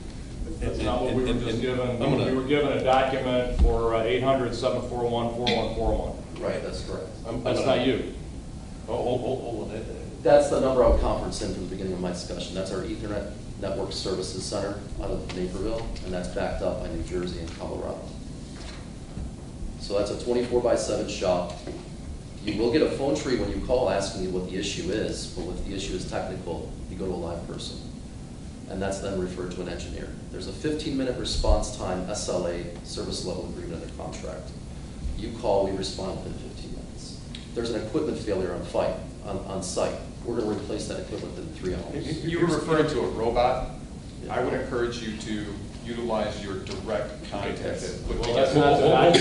Speaker 12: That's not what we were just given. We were given a document for 800-741-4141.
Speaker 13: Right, that's correct.
Speaker 12: That's not you.
Speaker 5: Hold on.
Speaker 13: That's the number I would conference in from the beginning of my discussion. That's our Ethernet Network Services Center out of Naperville, and that's backed up by New Jersey and Colorado. So that's a 24/7 shop. You will get a phone tree when you call asking you what the issue is, but if the issue is technical, you go to a live person. And that's then referred to an engineer. There's a 15-minute response time SLA, service level agreement under contract. You call, we respond within 15 minutes. If there's an equipment failure on site, we're going to replace that equipment within 3 hours.
Speaker 16: If you were referring to a robot, I would encourage you to utilize your direct contact.
Speaker 12: That's
Speaker 2: There's another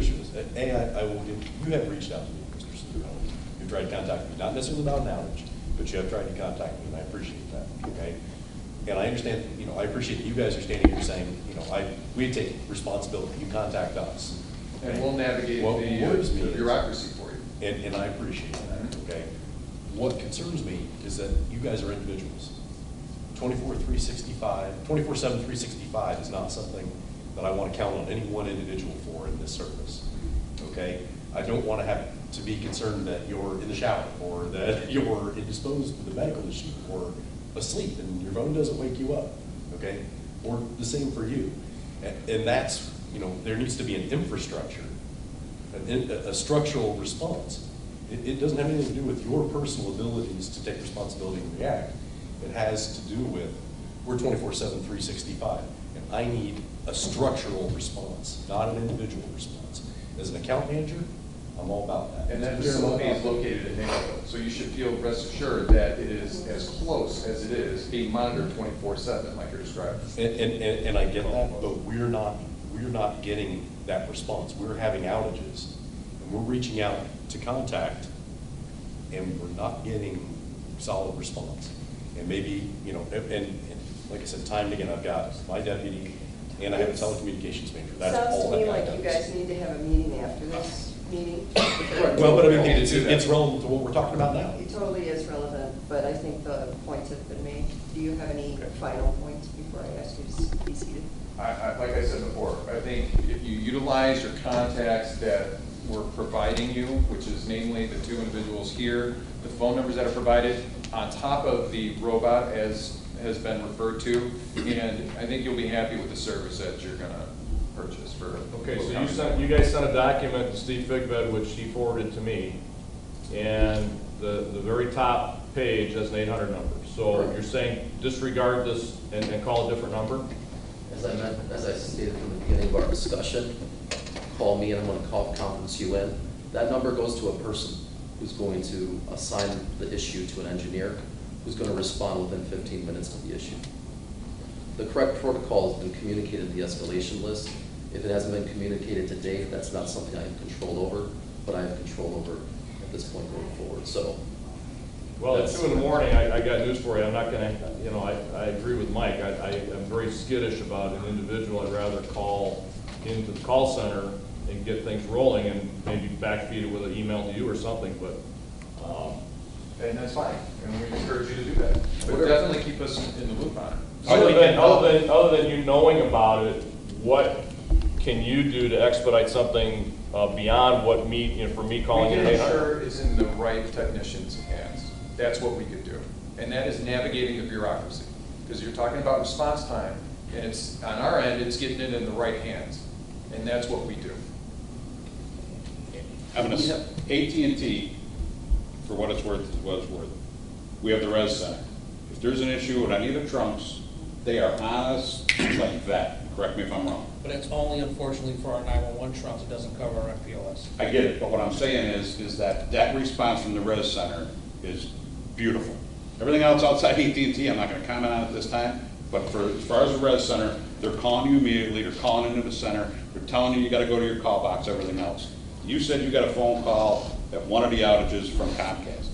Speaker 2: issue. I will give, you have reached out to me, Mr. Cinderella. You've tried to contact me, not necessarily about an outage, but you have tried to contact me, and I appreciate that, okay? And I understand, I appreciate that you guys are standing here saying, we take responsibility, you contact us. Okay?
Speaker 16: And we'll navigate
Speaker 2: What worries me
Speaker 16: the
Speaker 2: is-
Speaker 16: bureaucracy for you.
Speaker 2: And I appreciate that, okay? What concerns me is that you guys are individuals. 24/365 365 is not something that I want to count on any one individual for in this service, okay? I don't want to have to be concerned that you're in the shower, or that you're indisposed with a medical issue, or asleep and your phone doesn't wake you up, okay? Or the same for you. And that's, there needs to be an infrastructure, a structural response. It doesn't have anything to do with your personal abilities to take responsibility and react. It has to do with, we're 24/7, 365, and I need a structural response, not an individual response. As an account manager, I'm all about that.
Speaker 16: And that facility is located in Naperville, so you should feel rest assured that it is as close as it is being monitored 24/7, like you're describing.
Speaker 2: And I get that, but we're not getting that response. We're having outages, and we're reaching out to contact, and we're not getting solid response. And maybe, and like I said, time and again, I've got my deputy, and I have a telecommunications major. That's
Speaker 3: Sounds
Speaker 2: all
Speaker 3: to me
Speaker 2: I've got
Speaker 3: like
Speaker 2: done.
Speaker 3: you guys need to have a meeting after this meeting.
Speaker 2: Well, but I mean, it's relevant to what we're talking about now.
Speaker 3: It totally is relevant, but I think the points have been made. Do you have any final points before I ask you to be seated?
Speaker 16: Like I said before, I think if you utilize your contacts that we're providing you, which is namely the 2 individuals here, the phone numbers that are provided, on top of the robot as has been referred to, and I think you'll be happy with the service that you're gonna purchase for.
Speaker 12: Okay, so you guys sent a document to Steve Figbed, which he forwarded to me, and the very top page has an 800 number. So you're saying disregard this and call a different number?
Speaker 13: As I stated from the beginning of our discussion, call me and I'm going to call conference you in. That number goes to a person who's going to assign the issue to an engineer who's going to respond within 15 minutes of the issue. The correct protocol has been communicated in the escalation list. If it hasn't been communicated to date, that's not something I have control over, but I have control over at this point going forward. So.
Speaker 12: Well, at 2 in the morning, I got news for you. I'm not going to, you know, I agree with Mike. I'm very skittish about an individual. I'd rather call into the call center and get things rolling and maybe backfeed it with an email to you or something, but.
Speaker 16: And that's fine, and we encourage you to do that. But definitely keep us in the loop on it.
Speaker 12: Other than you knowing about it, what can you do to expedite something beyond what me, you know, for me calling it 800?
Speaker 16: We can ensure it's in the right technician's hands. That's what we could do. And that is navigating the bureaucracy. Because you're talking about response time, and it's, on our end, it's getting it in the right hands. And that's what we do.
Speaker 5: AT&T, for what it's worth, is what it's worth. We have the Res Center. If there's an issue with any of the trunks, they are honest like that. Correct me if I'm wrong.
Speaker 7: But it's only unfortunately for our 911 trunks, it doesn't cover our FPOS.
Speaker 5: I get it, but what I'm saying is that response from the Res Center is beautiful. Everything else outside AT&T, I'm not going to comment on it this time, but as far as the Res Center, they're calling you immediately, they're calling into the center, they're telling you got to go to your call box, everything else. You said you got a phone call at one of the outages from Comcast.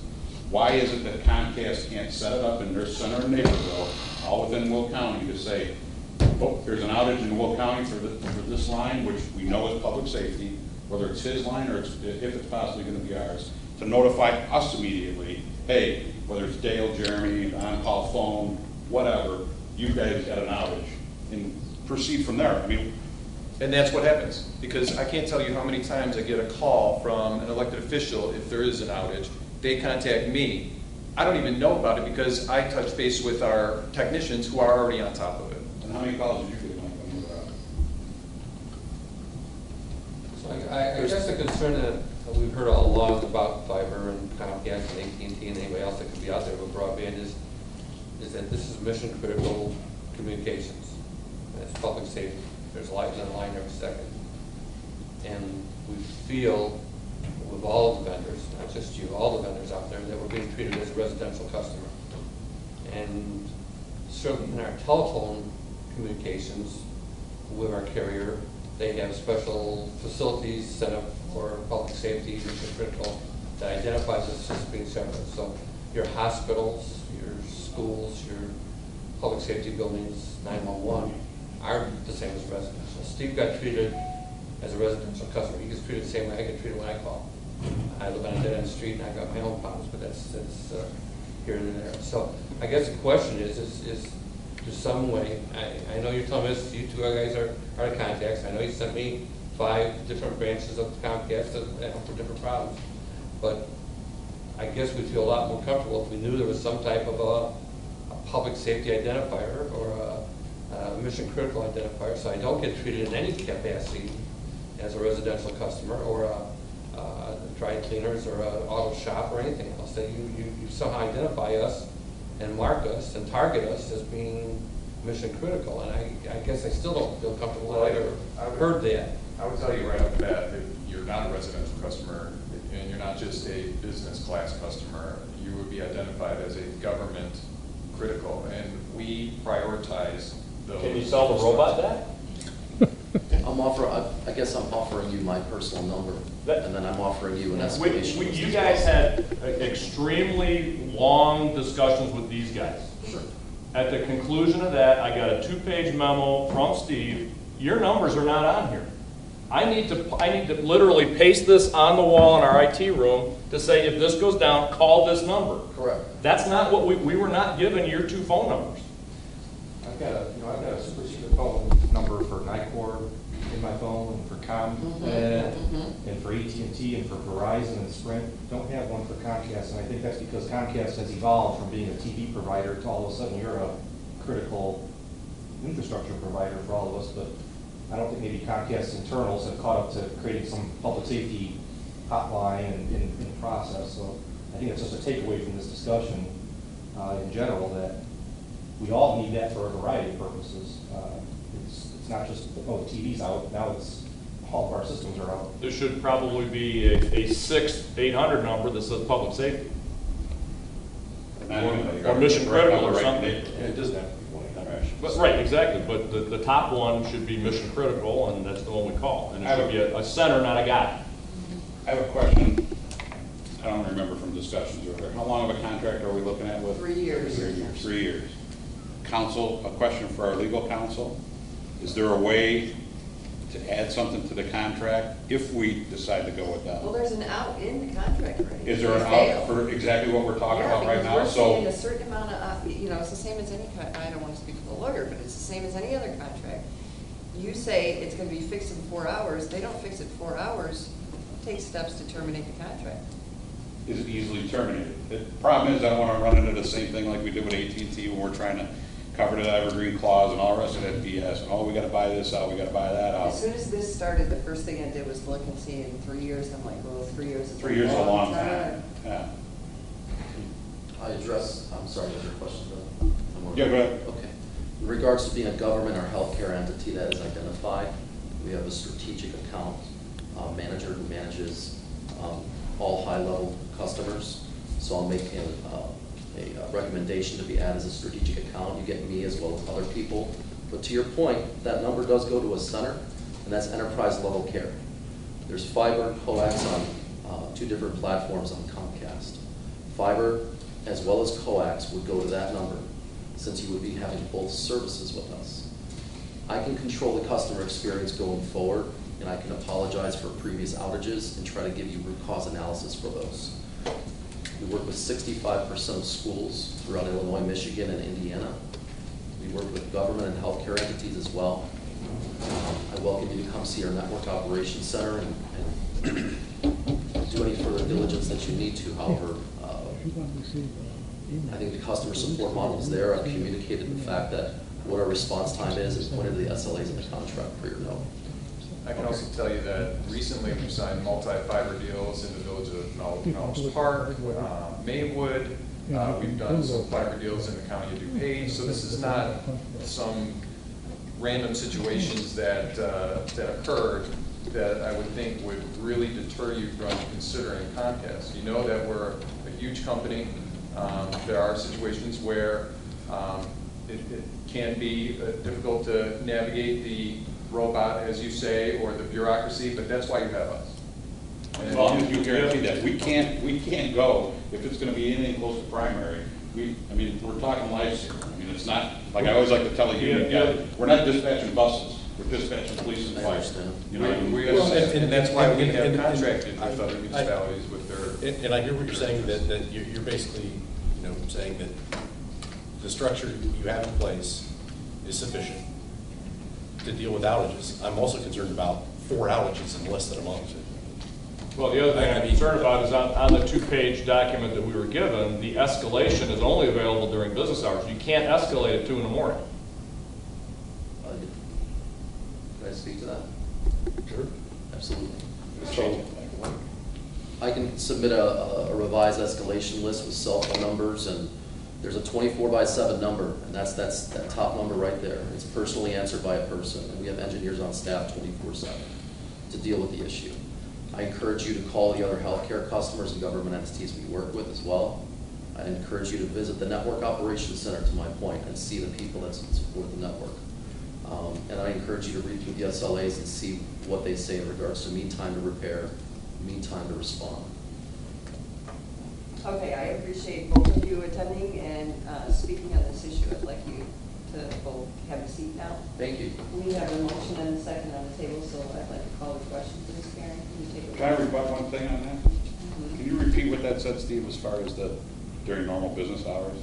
Speaker 5: Why is it that Comcast can't set it up in their center in Naperville, all within Will County, to say, oh, there's an outage in Will County for this line, which we know is public safety, whether it's his line or if it's possibly going to be ours, to notify us immediately, hey, whether it's Dale, Jeremy, on-call phone, whatever, you guys got an outage, and proceed from there. I mean,
Speaker 16: And that's what happens, because I can't tell you how many times I get a call from an elected official if there is an outage. They contact me. I don't even know about it because I touch base with our technicians who are already on top of it.
Speaker 5: And how many calls did you get when you were out?
Speaker 9: So I guess the concern that we've heard all along about fiber and Comcast and AT&T and anybody else that could be out there with broadband is that this is mission critical communications. And it's public safety. There's lives on the line every second. And we feel with all of the vendors, not just you, all the vendors out there, that we're being treated as a residential customer. And certainly in our telephone communications with our carrier, they have special facilities set up for public safety, mission critical, that identifies us as being separate. So your hospitals, your schools, your public safety buildings, 911, aren't the same as residential. Steve got treated as a residential customer. He gets treated the same way I get treated when I call. I live on a dead-end street and I got my own problems, but that's here and there. So I guess the question is there's some way, I know you're telling us you two guys are the contacts. I know you sent me 5 different branches of Comcast for different problems. But I guess we'd feel a lot more comfortable if we knew there was some type of a public safety identifier or a mission critical identifier, so I don't get treated in any capacity as a residential customer or a dry cleaners or an auto shop or anything else. That you somehow identify us and mark us and target us as being mission critical. And I guess I still don't feel comfortable that I ever heard that.
Speaker 16: I would tell you right off the bat that you're not a residential customer and you're not just a business class customer. You would be identified as a government critical, and we prioritize those.
Speaker 12: Can you sell the robot that?
Speaker 13: I guess I'm offering you my personal number, and then I'm offering you an escalation.
Speaker 12: You guys had extremely long discussions with these guys.
Speaker 13: Sure.
Speaker 12: At the conclusion of that, I got a 2-page memo from Steve. Your numbers are not on here. I need to literally paste this on the wall in our IT room to say, if this goes down, call this number.
Speaker 13: Correct.
Speaker 12: That's not what we were not given your 2 phone numbers.
Speaker 8: I've got a super secret phone number for Nicor in my phone, and for ComNet, and for AT&T, and for Verizon and Sprint. Don't have one for Comcast, and I think that's because Comcast has evolved from being a TV provider to all of a sudden you're a critical infrastructure provider for all of us, but I don't think maybe Comcast internals have caught up to creating some public safety hotline in the process. So I think it's just a takeaway from this discussion in general that we all need that for a variety of purposes. It's not just, oh, the TV's out, now it's all of our systems are out.
Speaker 12: There should probably be a 6-800 number that says public safety. Or mission critical or something.
Speaker 2: It doesn't have to be 1-800.
Speaker 12: But, right, exactly, but the top one should be mission critical, and that's the one we call. And it should be a center, not a guy.
Speaker 5: I have a question. I don't remember from discussions earlier. How long of a contract are we looking at with?
Speaker 15: 3 years.
Speaker 5: 3 years. 3 years. Counsel, a question for our legal counsel. Is there a way to add something to the contract if we decide to go with that?
Speaker 15: Well, there's an out in the contract already.
Speaker 5: Is there an out for exactly what we're talking about right now?
Speaker 15: Yeah, because we're
Speaker 5: So
Speaker 15: saying a certain amount of, it's the same as any, I don't want to speak for the lawyer, but it's the same as any other contract. You say it's going to be fixed in 4 hours, they don't fix it 4 hours, take steps to terminate the contract.
Speaker 5: is it easily terminated? The problem is I don't want to run into the same thing like we did with AT&T when we're trying to cover the evergreen clause and all the rest of that BS. And, oh, we got to buy this out, we got to buy that out.
Speaker 15: As soon as this started, the first thing I did was look and see in 3 years, I'm like, well, 3 years is
Speaker 5: 3 years is a long time. Yeah.
Speaker 13: I address, I'm sorry, was your question done?
Speaker 5: Yeah, go ahead.
Speaker 13: Okay. In regards to being a government or healthcare entity that is identified, we have a strategic account manager who manages all high-level customers. So I'll make a recommendation to be added as a strategic account. You get me as well as other people. But to your point, that number does go to a center, and that's enterprise-level care. There's fiber and coax on 2 different platforms on Comcast. Fiber as well as coax would go to that number, since you would be having both services with us. I can control the customer experience going forward, and I can apologize for previous outages and try to give you root cause analysis for those. We work with 65% of schools throughout Illinois, Michigan, and Indiana. We work with government and healthcare entities as well. I welcome you to come see our Network Operations Center and do any further diligence that you need to. However, I think the customer support model is there. I've communicated the fact that what our response time is and pointed to the SLAs in the contract for your note.
Speaker 16: I can also tell you that recently we've signed multi-fiber deals in the village of Knowles Park, Maywood. We've done some fiber deals in the county of DuPage. So this is not some random situations that occurred that I would think would really deter you from considering Comcast. You know that we're a huge company. There are situations where it can be difficult to navigate the robot, as you say, or the bureaucracy, but that's why you have us.
Speaker 5: As long as you guarantee that. We can't go, if it's going to be anything close to primary, we're talking life. It's not, like I always like to tell the union guys, we're not dispatching buses, we're dispatching police and fire.
Speaker 16: And that's why we have contracted with other municipalities with their.
Speaker 2: And I hear what you're saying, that you're basically, saying that the structure you have in place is sufficient to deal with outages. I'm also concerned about 4 outages in less than a month.
Speaker 12: Well, the other thing I'm concerned about is on the 2-page document that we were given, the escalation is only available during business hours. You can't escalate at 2 in the morning.
Speaker 13: Can I speak to that?
Speaker 2: Sure.
Speaker 13: Absolutely. So I can submit a revised escalation list with cell phone numbers, and there's a 24/7 number, and that's that top number right there. It's personally answered by a person, and we have engineers on staff 24/7 to deal with the issue. I encourage you to call the other healthcare customers and government entities we work with as well. I encourage you to visit the Network Operations Center, to my point, and see the people that support the network. And I encourage you to read through the SLAs and see what they say in regards to mean time to repair, mean time to respond.
Speaker 15: Okay, I appreciate both of you attending and speaking on this issue. I'd like you to both have a seat now.
Speaker 13: Thank you.
Speaker 15: We have a motion and a second on the table, so I'd like to call the question, please, Karen. Can you take it?
Speaker 5: Can I rebut one thing on that? Can you repeat what that said, Steve, as far as during normal business hours?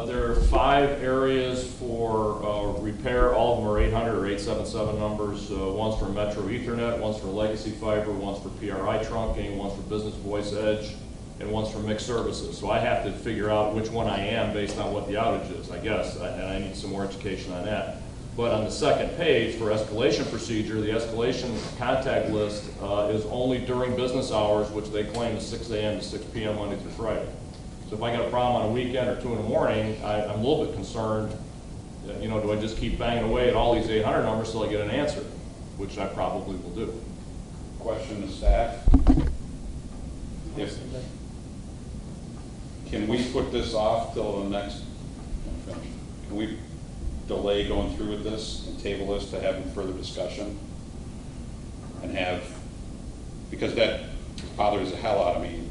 Speaker 12: There are 5 areas for repair. All of them are 800 or 877 numbers. One's for Metro Ethernet, one's for legacy fiber, one's for PRI trunking, one's for business voice edge, and one's for mixed services. So I have to figure out which one I am based on what the outage is, I guess, and I need some more education on that. But on the second page for escalation procedure, the escalation contact list is only during business hours, which they claim is 6 a.m. to 6 p.m. Monday through Friday. So if I got a problem on a weekend or 2 in the morning, I'm a little bit concerned, you know, do I just keep banging away at all these 800 numbers till I get an answer, which I probably will do.
Speaker 5: Question to staff. Can we put this off till the next, can we delay going through with this and table this to have further discussion? And have, because that bothers the hell out of me,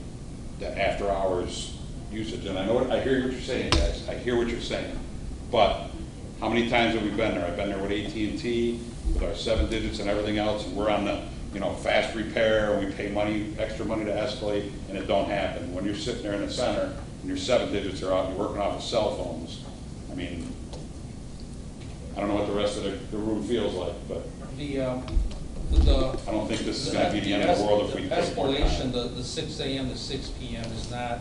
Speaker 5: that after hours usage. And I know, I hear what you're saying, guys, I hear what you're saying. But how many times have we been there? I've been there with AT&T, with our 7 digits and everything else, and we're on the, you know, fast repair, and we pay money, extra money to escalate, and it don't happen. When you're sitting there in the center, and your 7 digits are out, and you're working off of cell phones, I mean, I don't know what the rest of the room feels like, but I don't think this is gonna be the end of the world if we take more
Speaker 7: escalation,
Speaker 5: time.
Speaker 7: the 6 a.m. to 6 p.m. is not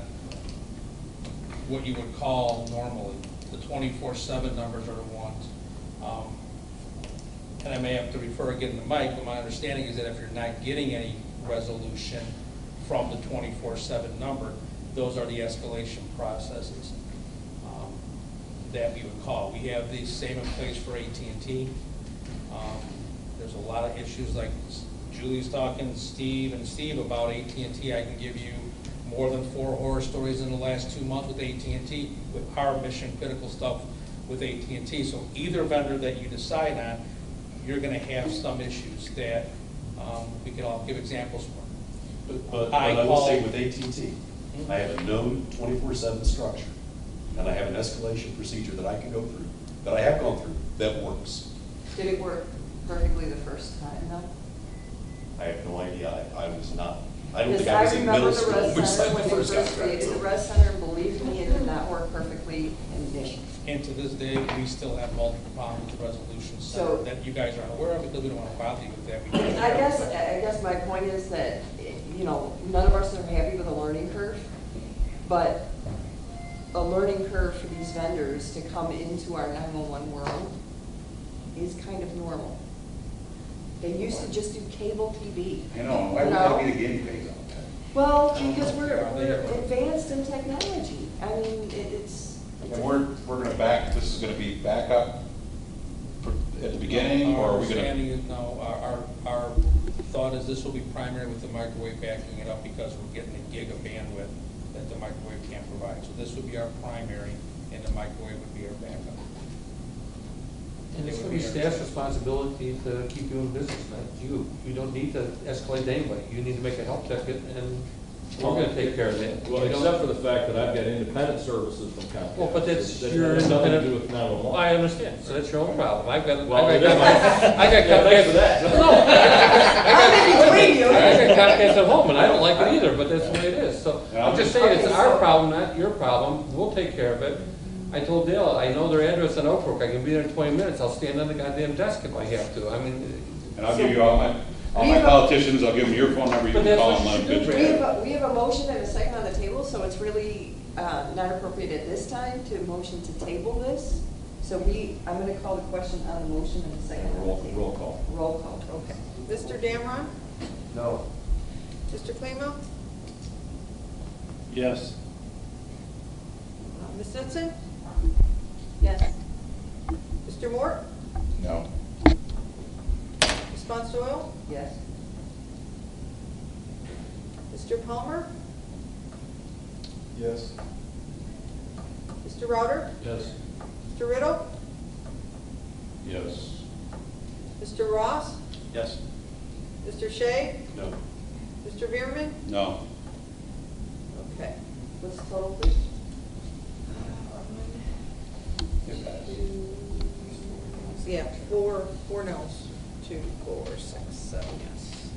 Speaker 7: what you would call normally. The 24/7 numbers are the ones. And I may have to refer again to Mike, but my understanding is that if you're not getting any resolution from the 24/7 number, those are the escalation processes that we would call. We have the same in place for AT&T. There's a lot of issues like Julie's talking, Steve about AT&T. I can give you more than 4 horror stories in the last 2 months with AT&T, with our mission critical stuff with AT&T. So either vendor that you decide on, you're going to have some issues that we can all give examples for.
Speaker 2: But I will say with AT&T, I have a known 24/7 structure, and I have an escalation procedure that I can go through, that I have gone through, that works.
Speaker 15: Did it work perfectly the first time, though?
Speaker 2: I have no idea. I was not, I don't think I was in middle school when we signed the first
Speaker 15: When they
Speaker 2: contract.
Speaker 15: first created the Res Center, and believe me, it did not work perfectly initially.
Speaker 7: And to this day, we still have multiple problems with resolution
Speaker 15: So-
Speaker 7: center that you guys aren't aware of because we don't want to bother you with that.
Speaker 15: I guess my point is that, you know, none of us are happy with a learning curve, but a learning curve for these vendors to come into our 911 world is kind of normal. They used to just do cable TV.
Speaker 5: I know, why would that be the guinea pigs on that?
Speaker 15: Well, because we're advanced in technology. I mean, it's.
Speaker 5: And we're gonna back, this is gonna be back up at the beginning, or are we
Speaker 7: Our understanding
Speaker 5: gonna?
Speaker 7: is, no, our thought is this will be primary with the microwave backing it up because we're getting a gig of bandwidth that the microwave can't provide. So this would be our primary, and the microwave would be our backup.
Speaker 9: And it's going to be staff's responsibility to keep doing business, not you. You don't need to escalate anybody. You need to make a help ticket, and we're going to take care of that.
Speaker 12: Well,
Speaker 9: You don't-
Speaker 12: except for the fact that I've got independent services from Comcast.
Speaker 9: Well, but that's
Speaker 12: that
Speaker 9: your
Speaker 12: has nothing to
Speaker 9: independent.
Speaker 12: do with 911.
Speaker 9: Well, I understand, so that's your own problem. I've got,
Speaker 12: Well,
Speaker 9: I
Speaker 12: it
Speaker 9: got
Speaker 12: is my-
Speaker 9: Comcast.
Speaker 12: Yeah, thanks for that.
Speaker 9: No,
Speaker 15: I'm in between you.
Speaker 9: I got Comcast at home, and I don't like it either, but that's the way it is. So I'm just saying, it's
Speaker 15: Okay,
Speaker 9: our
Speaker 15: so-
Speaker 9: problem, not your problem. We'll take care of it. I told Dale, I know their address in Oak Brook. I can be there in 20 minutes. I'll stand on the goddamn desk if I have to. I mean,
Speaker 5: And I'll give you all my politicians, I'll give them your phone number, you
Speaker 9: But
Speaker 5: can
Speaker 9: that's
Speaker 5: call
Speaker 9: what
Speaker 5: them,
Speaker 9: you
Speaker 5: let
Speaker 9: should
Speaker 5: them
Speaker 9: do,
Speaker 5: bitch.
Speaker 15: We have a motion and a second on the table, so it's really not appropriate at this time to motion to table this. So I'm going to call the question on the motion and the second on the table.
Speaker 12: Roll call.
Speaker 15: Roll call, okay.
Speaker 1: Mr. Damron?
Speaker 8: No.
Speaker 1: Mr. Klima?
Speaker 11: Yes.
Speaker 1: Ms. Stinson?
Speaker 15: Yes.
Speaker 1: Mr. Moore?
Speaker 5: No.
Speaker 1: Ms. Bonstoil?
Speaker 15: Yes.
Speaker 1: Mr. Palmer?
Speaker 8: Yes.
Speaker 1: Mr. Rauter?
Speaker 12: Yes.
Speaker 1: Mr. Riddle?
Speaker 5: Yes.
Speaker 1: Mr. Ross?
Speaker 11: Yes.
Speaker 1: Mr. Shea?
Speaker 2: No.
Speaker 1: Mr. Veerman?
Speaker 5: No.
Speaker 15: Okay. What's the total, please?
Speaker 1: Yeah, four no's. 2, 4, 6, 7 yes.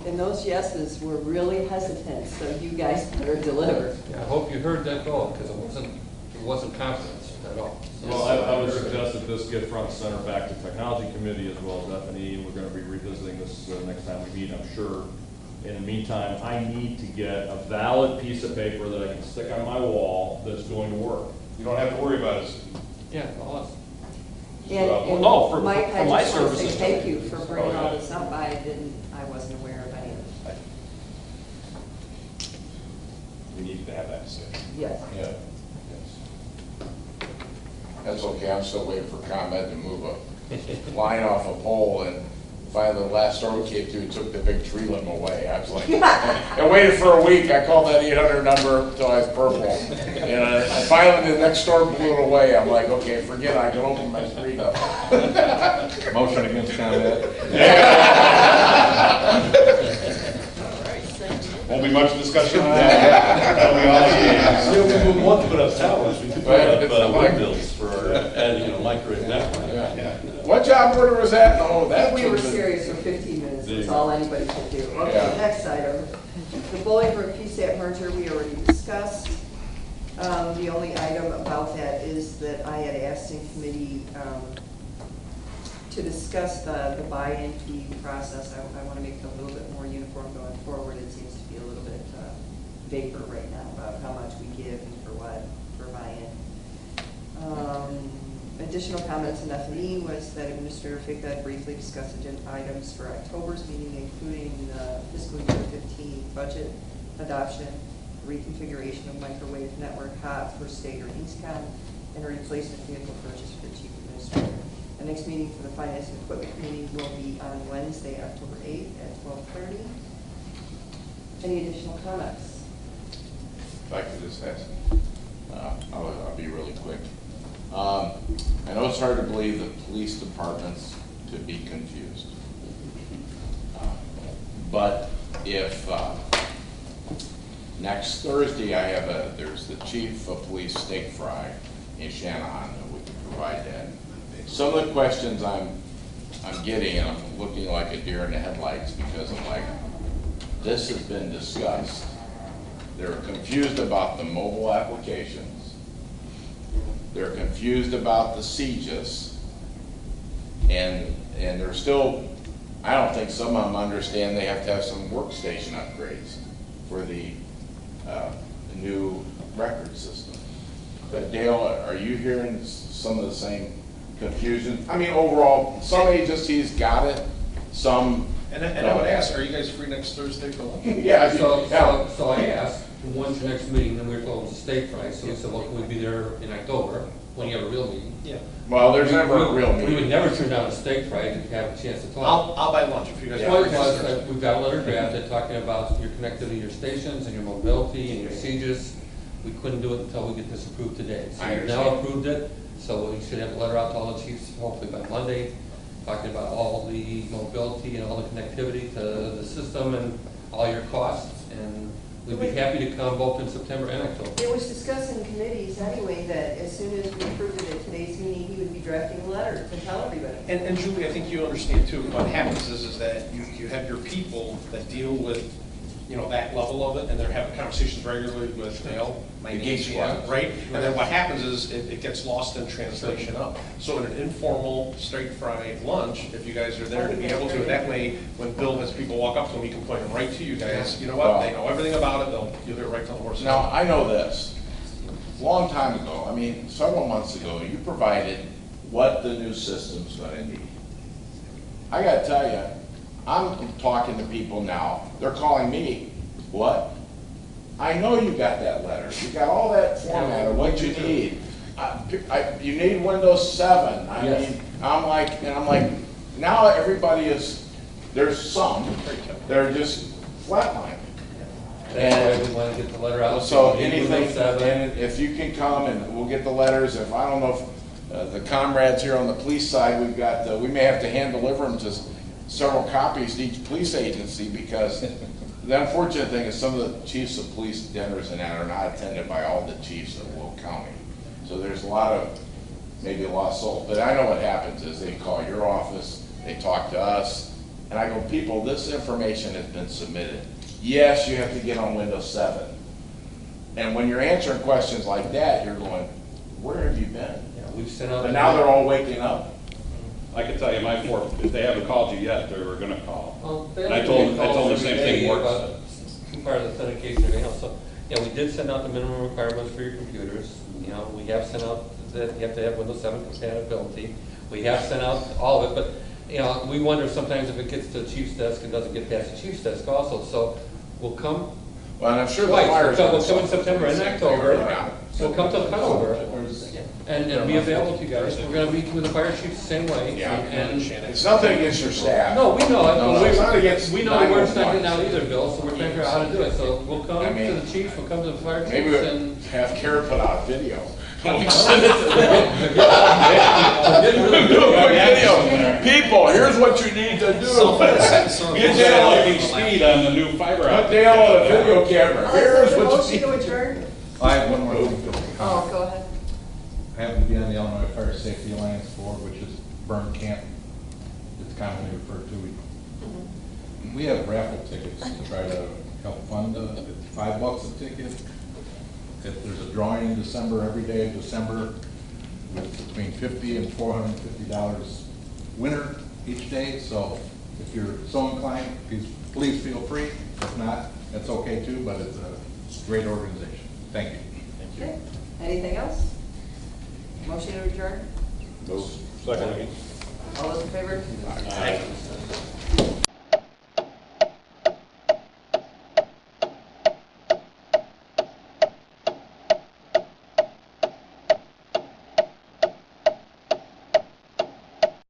Speaker 15: And those yeses were really hesitant, so you guys better deliver.
Speaker 9: yeah, I hope you heard that goal, because it wasn't confidence at all.
Speaker 12: Well, I would suggest that this get front and center back to technology committee as well as F&E. We're going to be revisiting this next time we meet, I'm sure. In the meantime, I need to get a valid piece of paper that I can stick on my wall that's going to work.
Speaker 2: You don't have to worry about it.
Speaker 9: Yeah, well,
Speaker 15: And
Speaker 12: Oh, for
Speaker 15: Mike, I
Speaker 12: my
Speaker 15: just want to say
Speaker 12: services.
Speaker 15: thank you for bringing
Speaker 12: Oh,
Speaker 15: all
Speaker 12: yeah.
Speaker 15: this up. I wasn't aware of any of it.
Speaker 2: We need to have that discussion.
Speaker 15: Yes.
Speaker 6: Yeah. That's okay, I'm still waiting for ComEd to move a line off a pole, and finally the last storm came through, took the big tree limb away. I was like, I waited for a week, I called that 800 number until I was purple. And I finally, the next storm blew it away, I'm like, okay, forget it, I can open my street up.
Speaker 8: Motion against ComEd.
Speaker 2: Won't be much discussion on that.
Speaker 11: We would want to put up towers, we could put
Speaker 6: Right,
Speaker 11: up
Speaker 6: it's like-
Speaker 11: windmills for, and, you know, microwave network.
Speaker 6: Yeah. What job order was that? No, that
Speaker 15: We were
Speaker 6: was the-
Speaker 15: serious for 15 minutes,
Speaker 11: There you
Speaker 15: that's
Speaker 11: go.
Speaker 15: all anybody could do. Okay,
Speaker 6: Yeah.
Speaker 15: next item. The Bolingbrook PSAP merger, we already discussed. The only item about that is that I had asked in committee to discuss the buy-in fee process. I want to make it a little bit more uniform going forward. It seems to be a little bit vapor right now about how much we give and for what, for buy-in. Additional comments in F&E was that Administrator Figda briefly discussed agenda items for October's meeting, including fiscal year 15 budget adoption, reconfiguration of microwave network HOT for state or EastCom, and a replacement vehicle purchase for the Chief Administrator. The next meeting for the Finance and Equipment Committee will be on Wednesday, October 8th at 12:30. Any additional comments?
Speaker 6: If I could just ask, I'll be really quick. I know it's hard to believe that police departments could be confused. But if next Thursday I have there's the chief of police steak fry in Shanahan, and we can provide that. Some of the questions I'm getting, and I'm looking like a deer in the headlights because I'm like, this has been discussed. They're confused about the mobile applications. They're confused about the CGIS. And they're still, I don't think some of them understand they have to have some workstation upgrades for the new record system. But Dale, are you hearing some of the same confusion? I mean, overall, some agencies got it, some.
Speaker 11: And I would ask, are you guys free next Thursday for lunch?
Speaker 6: Yeah.
Speaker 9: So I asked, when's your next meeting? Then we were told it was a state price, so we said, well, can we be there in October when you have a real meeting?
Speaker 11: Yeah.
Speaker 6: Well, there's never a real
Speaker 9: We would
Speaker 6: meeting.
Speaker 9: never turn down a steak fry to have a chance to talk.
Speaker 11: I'll buy lunch if you guys.
Speaker 6: Yeah.
Speaker 11: want.
Speaker 9: Plus, we've got a letter drafted talking about your connectivity to your stations and your mobility and your CGIS. We couldn't do it until we get this approved today. So
Speaker 6: I
Speaker 9: we've now
Speaker 6: understand.
Speaker 9: approved it, so we should have a letter out to all the chiefs hopefully by Monday, talking about all the mobility and all the connectivity to the system and all your costs. And we'd be happy to come both in September and October.
Speaker 15: It was discussed in committees anyway that as soon as we approved it at today's meeting, he would be drafting a letter to tell everybody.
Speaker 11: And Julie, I think you understand too, what happens is that you have your people that deal with, you know, that level of it, and they're having conversations regularly with Dale, my
Speaker 6: The
Speaker 11: name's
Speaker 6: geek
Speaker 11: Ian,
Speaker 6: squad.
Speaker 11: right? And then what happens is it gets lost in translation up. So in an informal, straight fry lunch, if you guys are there to be able to, that way, when Bill has people walk up to him, he can point them right to you guys. You know what, they know everything about it, they'll give it right to the horse.
Speaker 6: Now, I know this. Long time ago, I mean, several months ago, you provided what the new system's gonna need. I gotta tell you, I'm talking to people now, they're calling me, what? I know you got that letter, you got all that format of what you need. You need Windows 7, I
Speaker 9: Yes.
Speaker 6: mean, I'm like, now everybody is, there's some, they're just flatlining.
Speaker 9: That's why we want to get the letter out.
Speaker 6: So
Speaker 9: We need
Speaker 6: anything,
Speaker 9: Windows 7.
Speaker 6: and if you can come and we'll get the letters, if, I don't know if the comrades here on the police side, we've got, we may have to hand deliver them to several copies to each police agency, because the unfortunate thing is some of the chiefs of police dinners and that are not attended by all the chiefs of Will County. So there's a lot of, maybe a lost soul, but I know what happens is they call your office, they talk to us, and I go, people, this information has been submitted. Yes, you have to get on Windows 7. And when you're answering questions like that, you're going, where have you been?
Speaker 9: Yeah, we've sent out.
Speaker 6: But now they're all waking up.
Speaker 5: I can tell you my four, if they haven't called you yet, they were gonna call.
Speaker 9: Well, they
Speaker 5: And I
Speaker 9: don't
Speaker 5: told
Speaker 9: get
Speaker 5: them the
Speaker 9: calls
Speaker 5: same
Speaker 9: every
Speaker 5: thing
Speaker 9: day
Speaker 5: works.
Speaker 9: about Part of the authentication and everything else. So, yeah, we did send out the minimum requirements for your computers. You know, we have sent out that you have to have Windows 7 compatibility. We have sent out all of it, but, you know, we wonder sometimes if it gets to the chief's desk and doesn't get past the chief's desk also. So we'll come.
Speaker 6: Well, and I'm sure the
Speaker 9: Twice.
Speaker 6: fires.
Speaker 9: We'll come in September and October.
Speaker 6: Yeah.
Speaker 9: We'll come to the cutover and be available to you guys. We're gonna meet with the fire chief the same way.
Speaker 6: Yeah.
Speaker 9: And
Speaker 6: It's nothing against your staff.
Speaker 9: no, we know it.
Speaker 6: No,
Speaker 9: but
Speaker 6: it's not against
Speaker 9: we know the word's not
Speaker 6: 911.
Speaker 9: getting out either, Bill, so we're trying to figure out how to do it. So we'll come
Speaker 6: I mean,
Speaker 9: to the chiefs, we'll come to the fire
Speaker 6: Maybe
Speaker 9: chiefs
Speaker 6: we
Speaker 9: and.
Speaker 6: have Kara put out a video. People, here's what you need to do.
Speaker 5: Get Dale up to speed on the new fiber
Speaker 6: Put
Speaker 5: optic.
Speaker 6: Dale on a video camera. Here's
Speaker 3: The
Speaker 6: what you
Speaker 3: motion
Speaker 6: need.
Speaker 3: to adjourn?
Speaker 17: I have one more thing to comment.
Speaker 3: Oh, go ahead.
Speaker 17: I happen to be on the Illinois Fire Safety Alliance Board, which is burn camp. It's commonly referred to. We have raffle tickets to try to help fund it's $5 a ticket. If there's a drawing in December, every day of December, with between $50 and $450 winner each day. So if you're so inclined, please feel free. If not, that's okay too, but it's a great organization. Thank you.
Speaker 3: Okay. Anything else? Motion to adjourn?
Speaker 2: Those.
Speaker 3: All those in favor?
Speaker 2: Aye.